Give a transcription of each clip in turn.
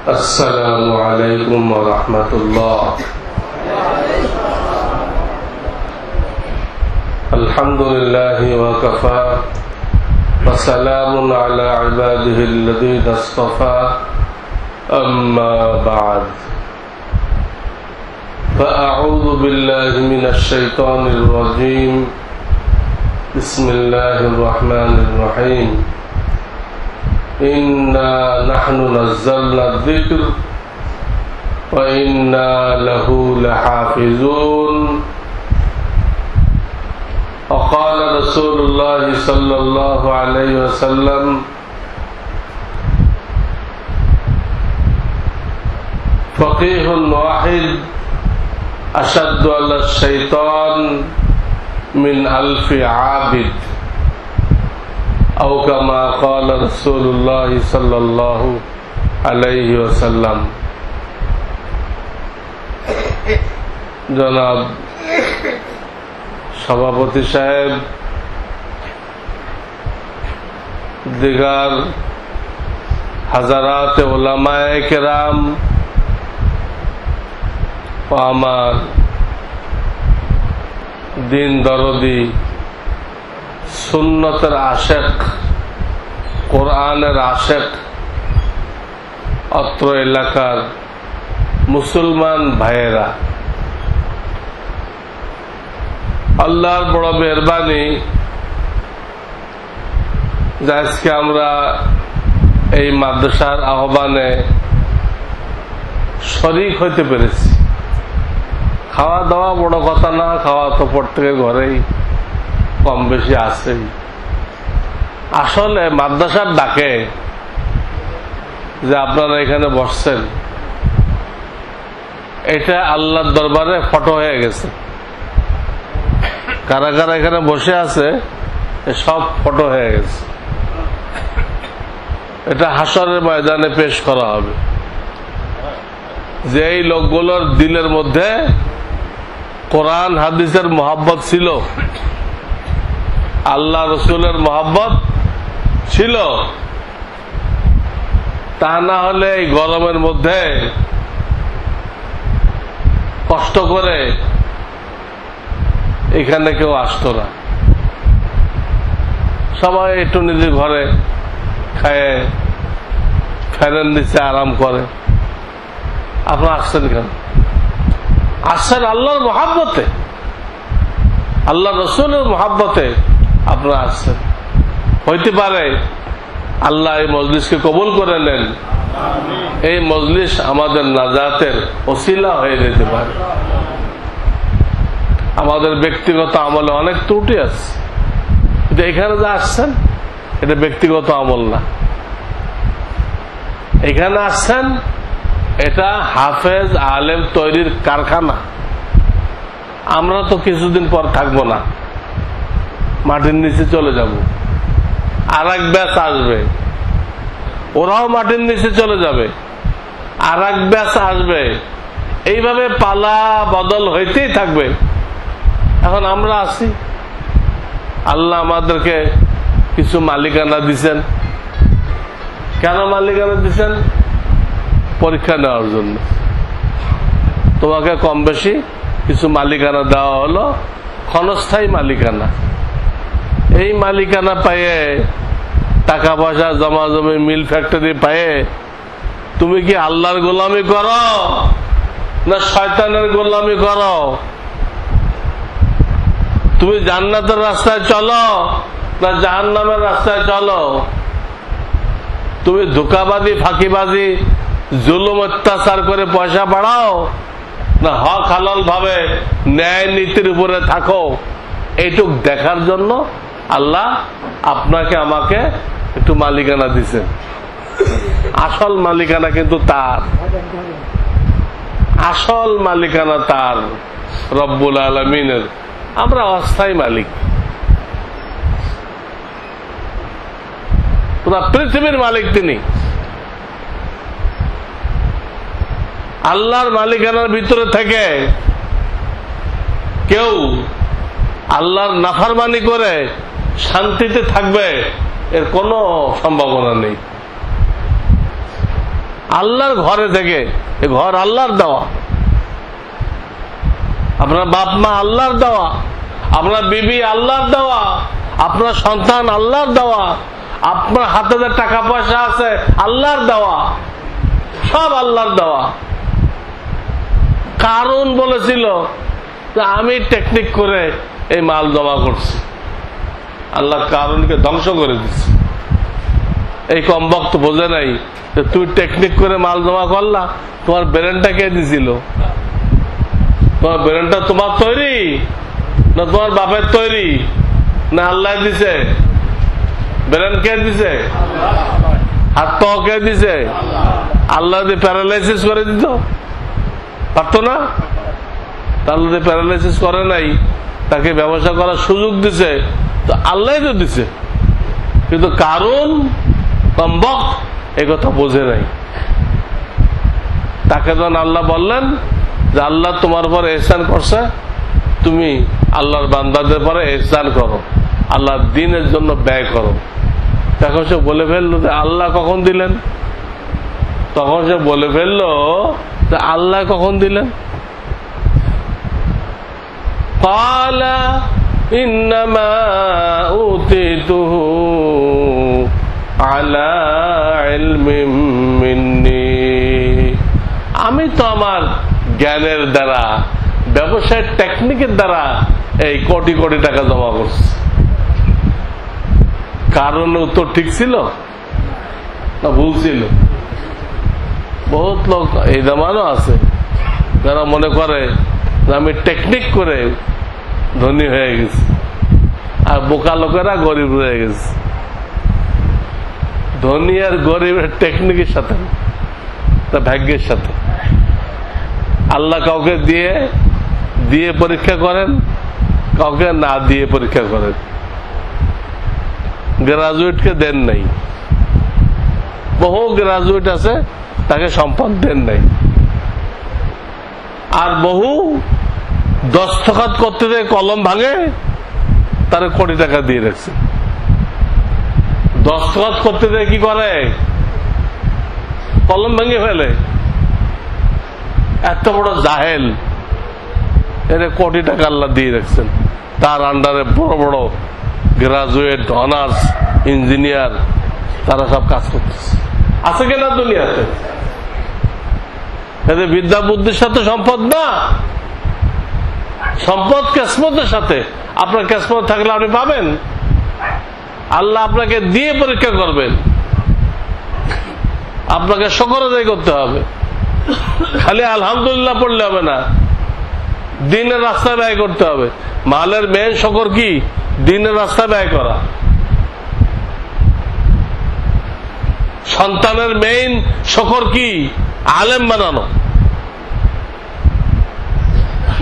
السلام عليكم ورحمة الله. الحمد لله وكفى وسلام على عباده الذين اصطفى أما بعد فأعوذ بالله من الشيطان الرجيم. بسم الله الرحمن الرحيم. إنا نحن نزلنا الذكر وإنا له لحافظون. وقال رسول الله صلى الله عليه وسلم فقيه واحد أشد على الشيطان من 1000 عابد أو كما قال رسول الله صلى الله عليه وسلم. জনাব সভাপতি সাহেব, দিগার হাজারাত উলামায়ে কেরাম ও আমার দিন দরদি সুন্নতের আশেক, কোরআনের আশেক অত্র এলাকার মুসলমান ভাইয়েরা, আল্লাহর বড় মেহেরবানি যে আজকে আমরা এই মাদ্রাসার আহ্বানে শরীক হইতে পেরেছি। খাওয়া দাওয়া বড় কথা না, খাওয়া তো প্রত্যেকের ঘরেই কম বেশি আছেই। আসলে মাদ্রাসার ডাকে যে আপনারা এখানে বসছেন, এটা আল্লাহর দরবারে ফটো হয়ে গেছে। কারা কারা এখানে বসে আছে সব ফটো হয়ে গেছে। এটা হাসরের ময়দানে পেশ করা হবে। যে এই লোকগুলোর দিলের মধ্যে কোরআন হাদিসের মহব্বত ছিল, আল্লাহ রসুলের মহব্বত ছিল, তা না হলে এই গরমের মধ্যে কষ্ট করে এখানে কেউ আসতো না। সবাই একটু নিজের ঘরে খায়, ফ্যানের নিচে আরাম করে। আপনারা আসছেন কেন? আসছেন আল্লাহর মহব্বতে, আল্লাহ রসুলের মহব্বতে আপনারা আসছেন। হইতে পারে আল্লাহ এই মজলিসকে কবুল করে নেন, এই মজলিস আমাদের নাজাতের ওসিলা হয়ে যেতে পারে। আমাদের ব্যক্তিগত আমলে অনেক ত্রুটি আছে, কিন্তু এখানে যা আসছেন এটা ব্যক্তিগত আমল না। এখানে আসছেন এটা হাফেজ আলেম তৈরির কারখানা। আমরা তো কিছুদিন পর থাকবো না, মাটির নিচে চলে যাব। আর এক ব্যাচ আসবে, ওরাও মাটির নিচে চলে যাবে, আর এক ব্যাচ আসবে। এইভাবে পালা বদল হইতেই থাকবে। এখন আমরা আছি, আল্লাহ আমাদেরকে কিছু মালিকানা দিছেন। কেন মালিকানা দিছেন? পরীক্ষা নেওয়ার জন্য। তোমাকে কম বেশি কিছু মালিকানা দেওয়া হলো, ক্ষণস্থায়ী মালিকানা। এই মালিকানা পাইয়ে, টাকা পয়সা জমা জমি, মিল ফ্যাক্টরি পাইয়ে তুমি কি আল্লাহর গোলামি করো না শয়তানের গোলামি করো? তুমি জান্নাতের রাস্তায় চলো না জাহান্নামের রাস্তায় চলো? তুমি ধোঁকাবাজি, ফাঁকিবাজি, জুলুম, অত্যাচার করে পয়সা বাড়াও না হক হালাল ভাবে ন্যায় নীতির উপরে থাকো? এইটুক দেখার জন্য আল্লাহ আপনাকে আমাকে একটু মালিকানা দিছেন। আসল মালিকানা কিন্তু তার, আসল মালিকানা তার, রব্বুল আলামিনের। আমরা অস্থায়ী মালিক, পুরা পৃথিবীর মালিক তিনি। আল্লাহর মালিকানার ভিতরে থেকে কেউ আল্লাহর নাফরমানি করে শান্তিতে থাকবে এর কোনো সম্ভাবনা নেই। আল্লাহর ঘরে থেকে, এ ঘর আল্লাহর দেওয়া, আপনার বাপ মা আল্লাহর দেওয়া, আপনার বিবি আল্লাহর দেওয়া, আপনার সন্তান আল্লাহর দেওয়া, আপনার হাতে যে টাকা পয়সা আছে আল্লাহর দেওয়া, সব আল্লাহর দেওয়া। কারণ বলেছিল যে আমি টেকনিক করে এই মাল জমা করছি, আল্লাহ কারণকে ধ্বংস করে দিচ্ছে। এই কমবক্ত বোঝে নাই যে তুই টেকনিক করে মাল জমা করলা, তোমার ব্রেনটা কে দিছিল? তোমার ব্রেনটা তোমার তৈরি না তোমার বাপের তৈরি না আল্লাহ দিছে? ব্রেন কে দিছে? হাত পা কে দিছে? আল্লাহ যদি প্যারালাইসিস করে দিত পারতো না? আল্লাহ যদি প্যারালাইসিস করে নাই, তাকে ব্যবসা করার সুযোগ দিছে, তো আল্লাহ তো দিছে। কিন্তু কারণ কমবক এই কথা বোঝে নাই। তাকে যখন আল্লাহ বললেন যে আল্লাহ তোমার উপর ইহসান করছে, তুমি আল্লাহর বান্দাদের পরে ইহসান করো, আল্লাহর দ্বীনের জন্য ব্যয় করো। তখন সে বলে ফেললো যে আল্লাহ কখন দিলেন? তখন সে বলে ফেললো যে আল্লাহ কখন দিলেন? قال إنما أوتيته على علم مني, আমি তো আমার জ্ঞানের দ্বারা, ব্যবসায়ের টেকনিকের দ্বারা এই কোটি কোটি টাকা জমা করছি। কারণ উত্তর ঠিক ছিল না ভুল ছিল? বহুত লোক এই জামানো আছে যারা মনে করে যে আমি টেকনিক করে ধনী হয়ে গেছি, আর বোকা লোকেরা গরিব হয়ে গেছে। ধনী আর গরিবের টেকনিকের সাথে, তা ভাগ্যের সাথে। আল্লাহ কাউকে দিয়ে দিয়ে পরীক্ষা করেন, কাউকে না দিয়ে পরীক্ষা করেন। গ্রাজুয়েটকে দেন নাই, বহু গ্রাজুয়েট আছে তাকে সম্পদ দেন নাই, আর বহু দস্তখত করতে দেয় কলম ভাঙে, তারা কোটি টাকা দিয়ে রাখছে। দস্তখত করতে দেয় কি করে? কলম ভেঙে ফেলে। এত বড় জাহেল, এর কোটি টাকা আল্লাহ দিয়ে রাখছেন, তার আন্ডারে বড় বড় গ্রাজুয়েট, অনার্স, ইঞ্জিনিয়ার, তারা সব কাজ করতেছে। আছে কিনা দুনিয়াতে? এদের বিদ্যা বুদ্ধির সাথে সম্পদ না, সম্পদ কিসমতের সাথে। আপনার কিসমত থাকলে আপনি পাবেন, আল্লাহ আপনাকে দিয়ে পরীক্ষা করবেন। আপনাকে শুকর আদায় করতে হবে, খালি আলহামদুলিল্লাহ পড়লে হবে না, দিনের রাস্তায় ব্যয় করতে হবে। মালের মেন শুকর কি? দিনের রাস্তায় ব্যয় করা। সন্তানের মেইন শুকর কি? আলেম বানানো,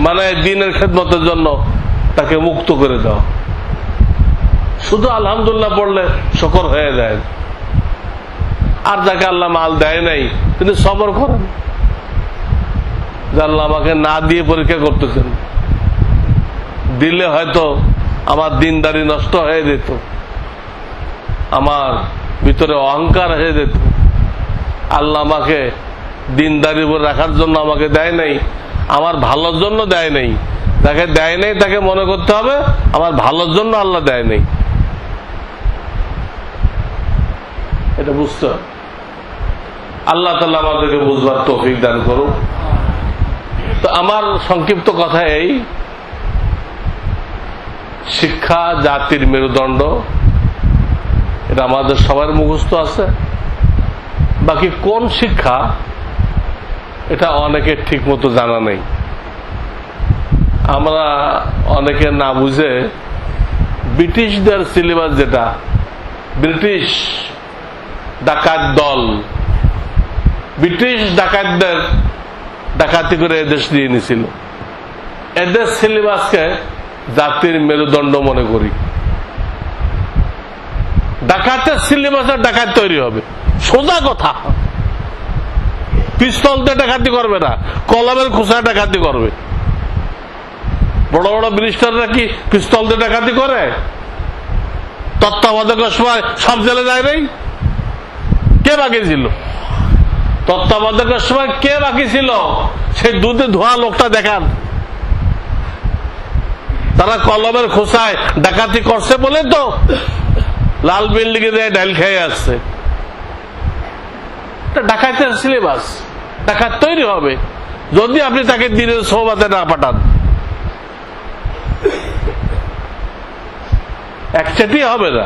মানে দিনের খেদমতের জন্য তাকে মুক্ত করে দাও। শুধু আলহামদুলিল্লাহ পড়লে শুকর হয়ে যায়। আর যাকে আল্লাহ মাল দেয় নাই, তিনি সবর করেন যে আল্লাহ আমাকে না দিয়ে পরীক্ষা করতেছেন। দিলে হয়তো আমার দিনদারি নষ্ট হয়ে যেত, আমার ভিতরে অহংকার হয়ে যেত। আল্লাহ আমাকে দিনদারি উপর রাখার জন্য আমাকে দেয় নাই, আমার ভালোর জন্য দেয় নাই। তাকে দেয় নাই, তাকে মনে করতে হবে আমার ভালোর জন্য আল্লাহ দেয় নাই। এটা বুঝতে হবে। আল্লাহ তাআলা আমাদেরকে বুঝবার তৌফিক দান করুন। তো আমার সংক্ষিপ্ত কথা এই, শিক্ষা জাতির মেরুদণ্ড, এটা আমাদের সবার মুখস্থ আছে। বাকি কোন শিক্ষা এটা অনেকের ঠিক মতো জানা নেই। আমরা অনেকে না বুঝে ব্রিটিশদের সিলেবাস, যেটা ব্রিটিশ ডাকাত দল, ব্রিটিশ ডাকাতদের ডাকাতি করে এদেশ দিয়ে নিছিল, এদের সিলেবাসকে জাতির মেরুদণ্ড মনে করি। ডাকাতের সিলেবাসে ডাকাত তৈরি হবে, সোজা কথা। পিস্তল দিয়ে ডাকাতি করবে না, কলমের খোসা ডাকাতি করবে। বড় বড় ব্যারিস্টাররা কি পিস্তল দিয়ে ডাকাতি করে? তত্ত্বাবধায়কের সময় সব জেলে যায় নাই? কে বাগিয়েছিল? তত্ত্বাবধায়কের সময় কে বাকি ছিল? সেই দুধে ধোয়া লোকটা দেখান। তারা কলমের খোসায় ডাকাতি করছে বলে তো লাল বিল্ডিং এ ডাইল খেয়ে আসছে। ডাকাতের সিলেবাস, ডাকাত তৈরি হবে যদি আপনি তাকে দিনের সোহবাতে না পাঠান। একসাথে হবে না।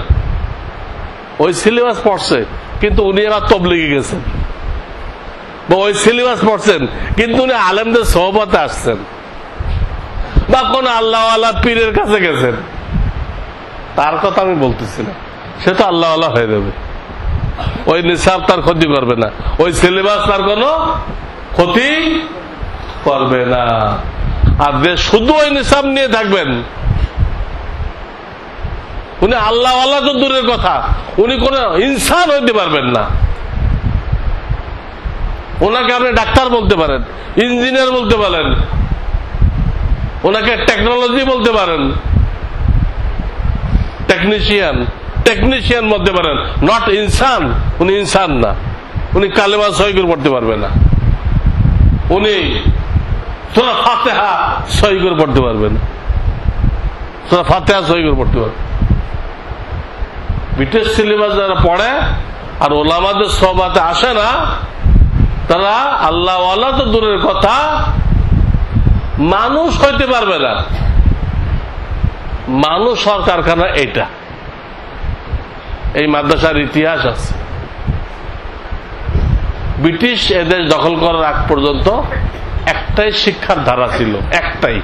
ওই সিলেবাস পড়ছে কিন্তু উনি আবার তবলিগে গেছেন, বা ওই সিলেবাস পড়ছেন কিন্তু উনি আলেমদের সোহবতে আসছেন, বা কোন আল্লাহওয়ালা পীরের কাছে গেছেন। তার কথা আমি বলতেছি না, সে তো আল্লাহওয়ালা হয়ে যাবে। ওই নিসাব তার ক্ষতি করবে না, ওই সিলেবাস তার কোনো ক্ষতি করবে না। আর যে শুধু ওই নিসাব নিয়ে থাকবেন, উনি আল্লাহওয়ালা তো দূরের কথা, উনি কোন ইনসান হইতে পারবেন না। ওনাকে আপনি ডাক্তার বলতে পারেন, ইঞ্জিনিয়ার বলতে পারেন, ওনাকে টেকনোলজি বলতে পারেন, টেকনিশিয়ান বলতে পারেন, নট ইনসান। উনি ইনসান না, উনি কালেমা সহি করে পড়তে পারবে না, উনি সূরা ফাতিহা সহি করে পড়তে পারবেন, সূরা ফাতিহা সহি করে পড়তে পারবেন। ব্রিটিশ সিলেবাস যারা পড়ে আর ওলামাদের সোহবতে আসে না, তারা আল্লাহওয়ালা তো দূরের কথা, মানুষ হইতে পারবে না। মানুষ হওয়ার কারখানা এটা। এই মাদ্রাসার ইতিহাস আছে। ব্রিটিশ এদেশ দখল করার আগ পর্যন্ত একটাই শিক্ষার ধারা ছিল, একটাই।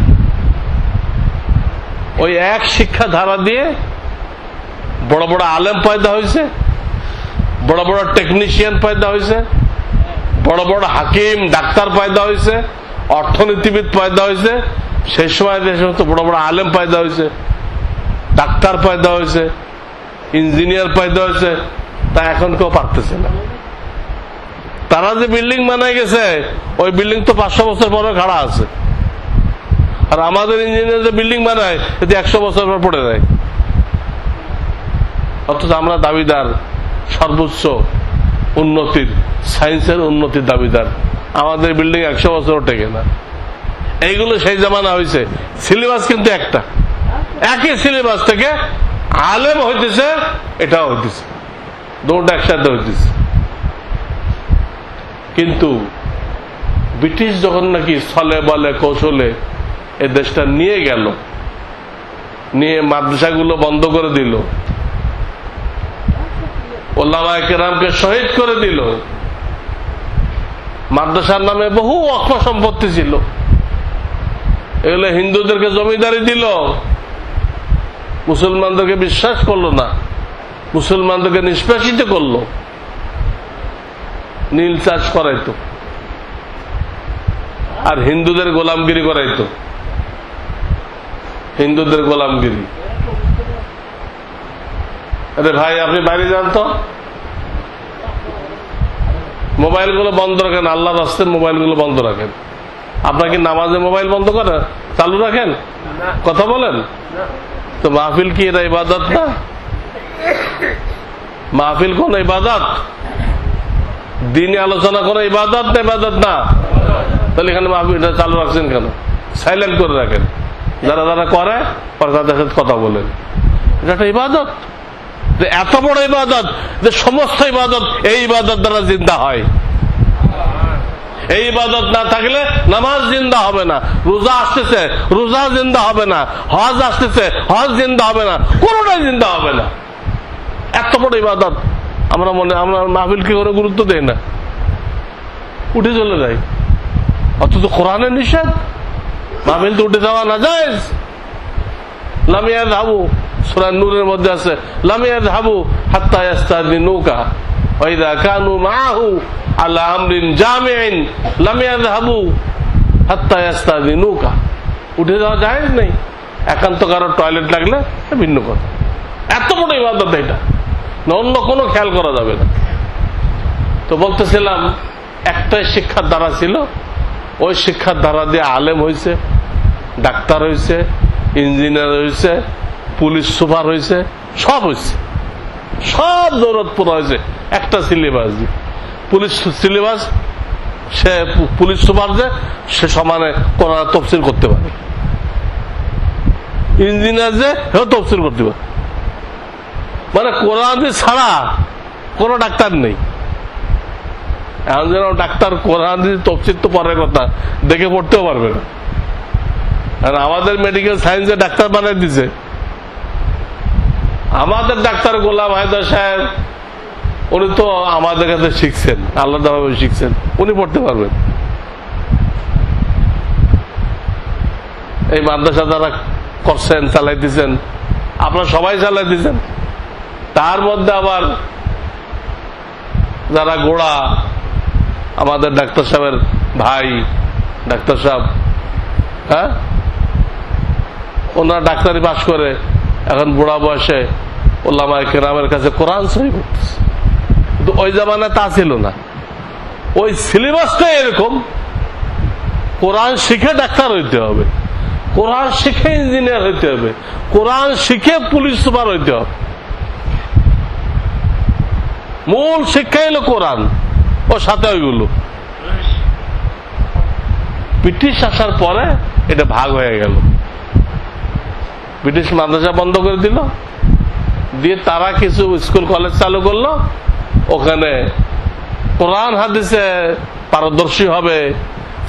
ওই এক শিক্ষা ধারা দিয়ে বড় বড় আলেম পয়দা হয়েছে, বড় বড় টেকনিশিয়ান পয়দা হয়েছে, বড় বড় হাকিম ডাক্তার পয়দা হয়েছে, অর্থনীতিবিদ পয়দা হয়েছে। সেই সময় যে সমস্ত বড় বড় আলেম পয়দা হয়েছে, ডাক্তার পয়দা হয়েছে, ইঞ্জিনিয়ার পয়দা হয়েছে, তা এখন কেউ পারতেছে না। তারা যে বিল্ডিং বানায় গেছে, ওই বিল্ডিং তো 500 বছর পরে খাড়া আছে। আর আমাদের ইঞ্জিনিয়ার যে বিল্ডিং বানায়, এতে 100 বছর পর পড়ে যায়। অথচ আমরা দাবিদার সর্বোচ্চ উন্নতির, সায়েন্সের উন্নতির দাবিদার। আমাদের বিল্ডিং 100 বছর টেকে না। এইগুলো সেই জামানা হয়েছে। সিলেবাস কিন্তু একটা, একই সিলেবাস থেকে আলেম হইতেছে, এটাও হইতেছে, দুটো একসাথে হইতেছে। কিন্তু ব্রিটিশ যখন নাকি ছলে বলে কৌশলে এই দেশটা নিয়ে গেল, নিয়ে মাদ্রাসাগুলো বন্ধ করে দিল, ওলামায়ে কেরামকে শহীদ করে দিল, মাদ্রাসার নামে বহু অক্ষ সম্পত্তি ছিল, এগুলো হিন্দুদেরকে জমিদারি দিল, মুসলমানদেরকে বিশ্বাস করলো না, মুসলমানদেরকে নিষ্পেষিত করলো, নীল চাষ করাইতো আর হিন্দুদের গোলামগিরি করাইতো, হিন্দুদের গোলামগিরি। আরে ভাই, আপনি বাইরে যান তো, মোবাইল গুলো বন্ধ রাখেন, আল্লাহর রাস্তায় মোবাইল গুলো বন্ধ রাখেন। আপনার কি নামাজে মোবাইল বন্ধ করেন, চালু রাখেন, কথা বলেন? তো মাহফিল কি এটা ইবাদত না? মাহফিল কোন ইবাদত? দিনে আলোচনা কোন ইবাদত না? ইবাদত না। তাহলে এখানে মাহফিলটা চালু রাখছেন কেন? সাইলেন্ট করে রাখেন। যারা যারা করে তাদের সাথে কথা বলেন। এটা একটা ইবাদত, এত বড় ইবাদত যে সমস্ত ইবাদত এই ইবাদত দ্বারা জিন্দা হয়। এই ইবাদত না থাকলে নামাজ জিন্দা হবে না, রোজা আসতেছে রোজা জিন্দা হবে না, হজ আসতেছে হজ জিন্দা হবে না, কোনটাই জিন্দা হবে না। এত বড় ইবাদত আমরা মাহফিল কি করে গুরুত্ব দেই না, উঠে চলে যাই। অথচ কোরআনের নিষেধ, মাহফিল তো উঠে যাওয়া না যায়। লাম ইয়াযহাবু, সূরা নূরের মধ্যে আছে, লাম ইয়াযহাবু হাত্তা ইয়াস্তাযিনুকা ওয়া ইযা কানু মাআহু আলা আমরিন জামিইন লাম ইয়াযহাবু হাত্তা ইয়াস্তাযিনুকা। উঠে যাওয়া যায় নাই, একান্ত কারো টয়লেট লাগলে ভিন্ন কথা। এত বড় ইবাদত এটা, অন্য কোনো খেয়াল করা যাবে না। তো বলতেছিলাম, একটাই শিক্ষার দ্বারা ছিল, ওই শিক্ষার দ্বারা দিয়ে আলেম হয়েছে, ডাক্তার হয়েছে, ইঞ্জিনিয়ার হয়েছে, পুলিশ সুপার হয়েছে, সব হয়েছে, সব জরুরত পুরো হয়েছে একটা সিলেবাস দিয়ে। পুলিশ সিলেবাস, সে পুলিশ সুপার যে সে সমানে কোরআন তফসির করতে পারে, ইঞ্জিনিয়ার যে সেও তফসির করতে পারে। মানে কোরআন ছাড়া কোনো ডাক্তার নেই। এখন যেন ডাক্তার কোরআন তফসির তো পরের কথা, দেখে পড়তেও পারবে না। আর আমাদের মেডিকেল সায়েন্সে ডাক্তার বানিয়ে দিছে। আমাদের ডাক্তার গোলাম হায়দার সাহেব, উনি তো আমাদের কাছে শিখছেন, আলাদাভাবে শিখছেন, উনি পড়তে পারবেন। এই মাদ্রাসা যারা করছেন, চালাই দিচ্ছেন, আপনারা সবাই চালাই দিচ্ছেন। তার মধ্যে আবার যারা গোড়া, আমাদের ডাক্তার সাহেবের ভাই ডাক্তার সাহেব, হ্যাঁ, ওনারা ডাক্তারি পাস করে এখন বুড়া বয়সে ওলামায়ে কেরামের কাছে কোরআন সহি করতেছে। কিন্তু ওই জামানায় তা ছিল না। ওই সিলেবাসটা এরকম, কোরআন শিখে ডাক্তার হইতে হবে, কোরআন শিখে ইঞ্জিনিয়ার হইতে হবে, কোরআন শিখে পুলিশ সুপার হইতে হবে। মূল শিক্ষা হলো কোরআন, ও সাথে ওইগুলো। ব্রিটিশ আসার পরে এটা ভাগ হয়ে গেল। ব্রিটিশ মাদ্রাসা বন্ধ করে দিল, দিয়ে তারা কিছু স্কুল কলেজ চালু করলো। ওখানে কোরআন হাদিসে পারদর্শী হবে,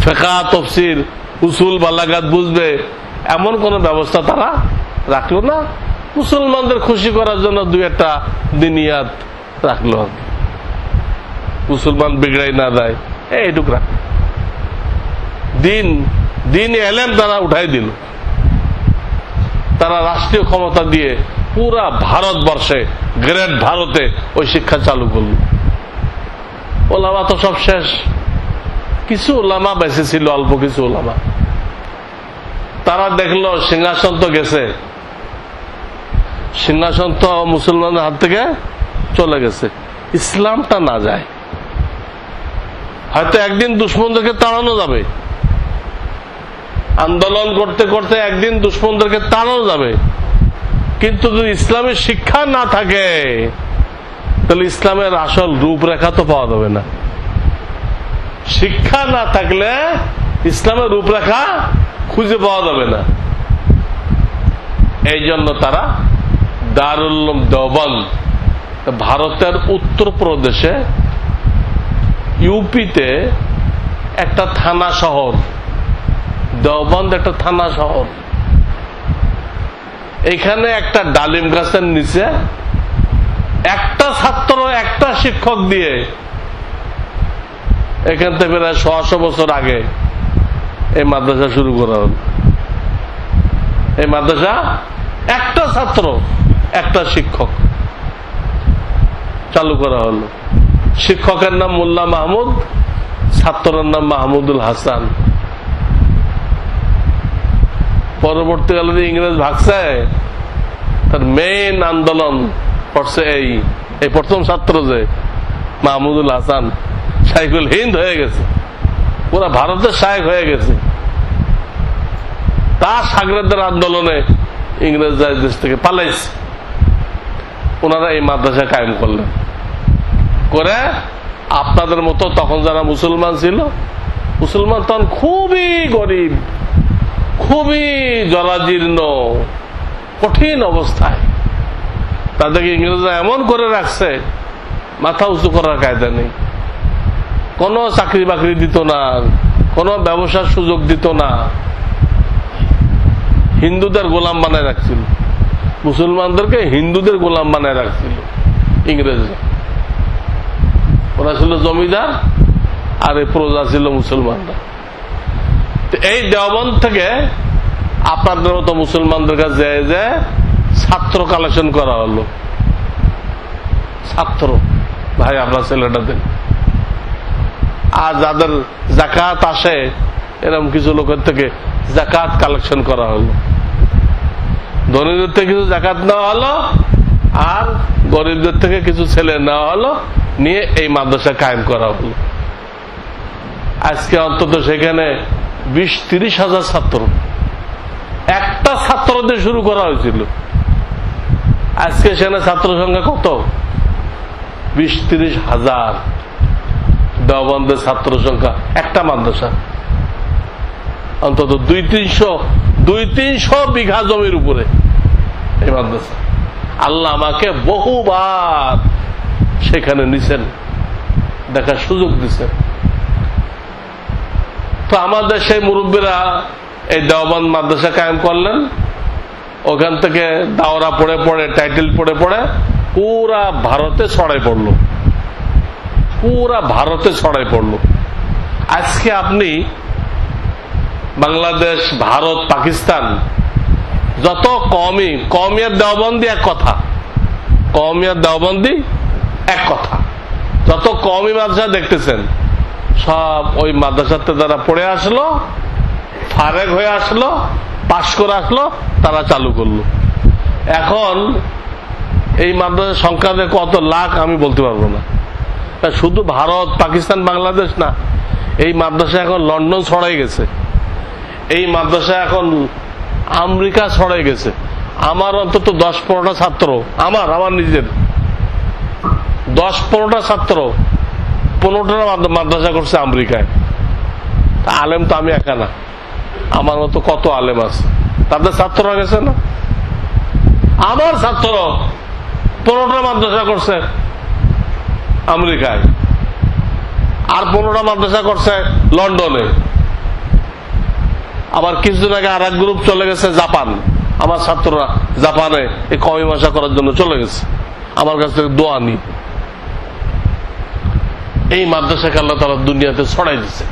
ফিকহ তাফসীর উসুল বালাগাত বুঝবে, এমন কোন ব্যবস্থা তারা রাখলো না। মুসলমানদের খুশি করার জন্য দুই একটা দিনিয়াত রাখলো, মুসলমান বিগড়াই না দেয় এইটুক রাখ। দিন এলেম তারা উঠাই দিল। তারা রাষ্ট্রীয় ক্ষমতা দিয়ে পুরা ভারতবর্ষে, গ্রেট ভারতে ওই শিক্ষা চালু করল। ওলামা তো সব শেষ, কিছু ওলামা বেঁচে ছিল, অল্প কিছু ওলামা। তারা দেখলো সিংহাসন তো গেছে, সিংহাসন তো মুসলমানদের হাত থেকে চলে গেছে, ইসলামটা না যায়। হয়তো একদিন দুশ্মনদেরকে তাড়ানো যাবে, আন্দোলন করতে করতে একদিন দুশ্মনদেরকে তাড়ানো যাবে, কিন্তু যদি ইসলামের শিক্ষা না থাকে তাহলে ইসলামের আসল রূপরেখা তো পাওয়া যাবে না। শিক্ষা না থাকলে ইসলামের রূপরেখা খুঁজে পাওয়া যাবে না। এই জন্য তারা দারুল উলুম দেওবন্দ, ভারতের উত্তরপ্রদেশে ইউপিতে একটা থানা শহর, দেওবন্দ একটা থানা শহর। এখানে একটা ডালিম গাছের নিচে একটা ছাত্র, একটা শিক্ষক দিয়ে এখান থেকে প্রায় 100 বছর আগে এই মাদ্রাসা শুরু করা হল। এই মাদ্রাসা একটা ছাত্র, একটা শিক্ষক চালু করা হলো। শিক্ষকের নাম মোল্লা মাহমুদ, ছাত্রের নাম মাহমুদুল হাসান। পরবর্তীকালে ইংরেজ ভাগছে, তার মেইন আন্দোলন করছে এই প্রথম ছাত্র যে মাহমুদুল হাসান, শাইখুল হিন্দ হয়ে গেছে, পুরা ভারতের শায়েখ হয়ে গেছে। তার শাগরেদদের আন্দোলনে ইংরেজ দেশ থেকে পালাইছে, ওনারা এই মাদ্রাসা কায়েম করলেন। করে আপনাদের মতো তখন যারা মুসলমান ছিল, মুসলমান তখন খুবই গরিব, খুবই জরাজীর্ণ, কঠিন অবস্থায়, তাদেরকে ইংরেজরা এমন করে রাখছে মাথা উঁচু করার কায়দা নেই। কোনো চাকরি বাকরি দিত না, কোনো ব্যবসার সুযোগ দিত না। হিন্দুদের গোলাম বানায় রাখছিল, মুসলমানদেরকে হিন্দুদের গোলাম বানায় রাখছিল ইংরেজরা। ওরা ছিল জমিদার আর এই প্রজা ছিল মুসলমানরা। এই দেওবন্দ থেকে আপনাদের মতো মুসলমানদের কাছে যে ছাত্র কালেকশন করা হলো। ছাত্র ভাই আপনার ছেলেটা দেন। আর যাদের যাকাত আসে এরকম কিছু লোকের থেকে যাকাত কালেকশন করা হলো। ধনীদের থেকে কিছু যাকাত নেওয়া হলো আর গরিবদের থেকে কিছু ছেলে নেওয়া হলো, নিয়ে এই মাদ্রাসা কায়েম করা হলো। আজকে অন্তত সেখানে 20-30 হাজার ছাত্র, একটা ছাত্র দিয়ে শুরু করা হয়েছিল। আজকে সেখানে ছাত্র সংখ্যা কত? 20-30 হাজার। দেওবন্দের ছাত্র সংখ্যা একটা মাদ্রাসা, অন্তত 200-300 বিঘা জমির উপরে এই মাদ্রাসা। আল্লাহ আমাকে বহুবার সেখানে নিছেন, দেখার সুযোগ দিচ্ছেন। তো আমাদের সেই মুরব্বীরা এই দেওবন্দ মাদ্রাসা কায়েম করলেন। ওখান থেকে দাওরা পড়ে পড়ে, টাইটেল পড়ে পড়ে পুরা ভারতে ছড়াই পড়লো, পুরা ভারতে ছড়াই পড়লো। আজকে আপনি বাংলাদেশ, ভারত, পাকিস্তান যত কওমিয়ত দেওবন্দি এক কথা, কওমিয়ত দেওবন্দি এক কথা, যত কওমি মাদ্রাসা দেখতেছেন সব ওই মাদ্রাসাতে যারা পড়ে আসলো, ফারেক হয়ে আসলো, পাশ করে আসলো, তারা চালু করলো। এখন এই মাদ্রাসার সংখ্যা কত লাখ আমি বলতে পারবো না। শুধু ভারত, পাকিস্তান, বাংলাদেশ না, এই মাদ্রাসা এখন লন্ডন ছড়াই গেছে, এই মাদ্রাসা এখন আমেরিকা ছড়াই গেছে। আমার অন্তত 10-15টা ছাত্র, আমার নিজের 10-15টা ছাত্র 15টা মাদ্রাসা করছে আমেরিকায়। আলেম তো আমি একা না, আমার মতো কত আলেম আছে, তাদের ছাত্ররা গেছে না। আমার ছাত্র 15টা মাদ্রাসা করছে আমেরিকায়, আর 15টা মাদ্রাসা করছে লন্ডনে। আবার কিছুদিন আগে আর এক গ্রুপ চলে গেছে জাপান, আমার ছাত্ররা জাপানে এই কওমি ভাষা করার জন্য চলে গেছে, আমার কাছ থেকে দোয়া নি। এই মাদ্রাসাকে আল্লাহ তাআলা দুনিয়াতে ছড়াই দিচ্ছে।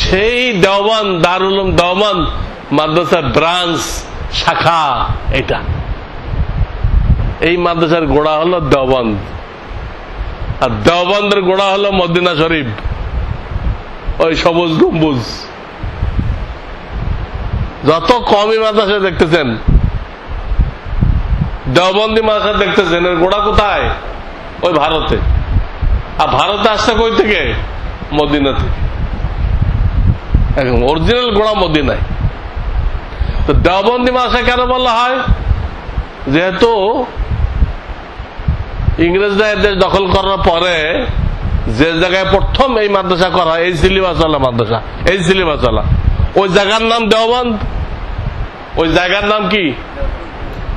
সেই দেওবন্দ, দারুল উলুম দেওবন্দ মাদ্রাসার ব্রাঞ্চ, শাখা এটা। এই মাদ্রাসার গোড়া হলো দেওবন্দ, আর দেওবন্দের গোড়া হলো মদিনা শরীফ, ওই সবুজ গম্বুজ। যত কওমি মাদ্রাসা দেখতেছেন, দেওবন্দি মাদ্রাসা দেখতেছেন, এর গোড়া কোথায়? ওই ভারতে। আর ভারতে আসছে কই থেকে? মদিনা থেকে। একদম অরিজিনাল গোড়া মদিনায়। তো দেওবন্দি মাদ্রাসা কেন বলা হয়? যেহেতু ইংরেজরা এদের দখল করার পরে যে জায়গায় প্রথম এই মাদ্রাসা করা, এই সিলেবাসওয়ালা মাদ্রাসা, এই সিলেবাসওয়ালা, ওই জায়গার নাম দেওবন্দ। ওই জায়গার নাম কি?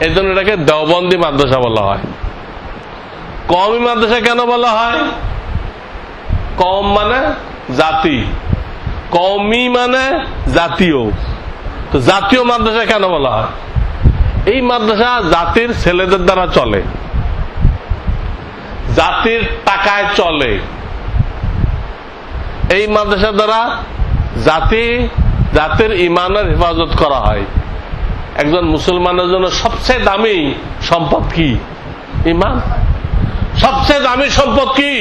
এই জন্য এটাকে দেওবন্দি মাদ্রাসা বলা হয়। কওমি মাদ্রাসা কেন বলা হয়? কওম মানে জাতি, কওমি মানে জাতীয়। তো জাতীয় মাদ্রাসা কেন বলা হয়? এই মাদ্রাসা জাতির ছেলেদের দ্বারা চলে, জাতির টাকায় চলে। এই মাদ্রাসা দ্বারা জাতির ইমানের হেফাজত করা হয়। একজন মুসলমানের জন্য সবচেয়ে দামি সম্পদ কি? ইমান। সবচেয়ে দামি সম্পদ কি?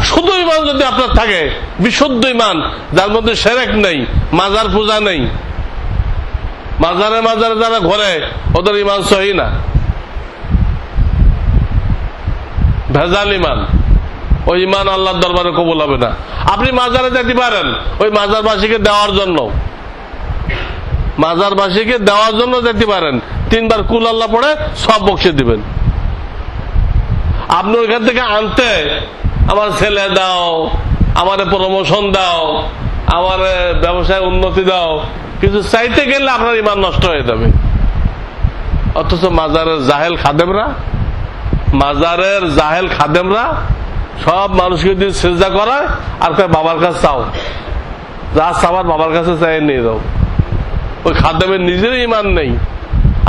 শুধু ইমান যদি আপনার থাকে, বিশুদ্ধ ইমান, যার মধ্যে শিরক নেই, মাজার পূজা নেই। মাজারে মাজারে যারা ঘরে, ওদের ইমান সহি না, ভেজাল ইমান। ওই ইমান আল্লাহর দরবারে কবুল হবে না। আপনি মাজারে যেতে পারেন ওই মাজারবাসীকে দেওয়ার জন্য, মাজারবাসীকে দেওয়ার জন্য যেতে পারেন, 3 বার কুল আল্লাহ পড়ে সব বকশে দিবেন। আপনি ওইখান থেকে আনতে, আমার ছেলে দাও, আমার প্রমোশন দাও, আমার ব্যবসায় উন্নতি দাও, কিছু চাইতে গেলে আপনার ইমান নষ্ট হয়ে যাবে। অথচ মাজারের জাহেল খাদেমরা সব মানুষকে যদি সিজদা করায় আর কয় বাবার কাছে চাও, যা চাবার বাবার কাছে চাই নিয়ে যাও। ওই খাদেমের নিজের ইমান নেই,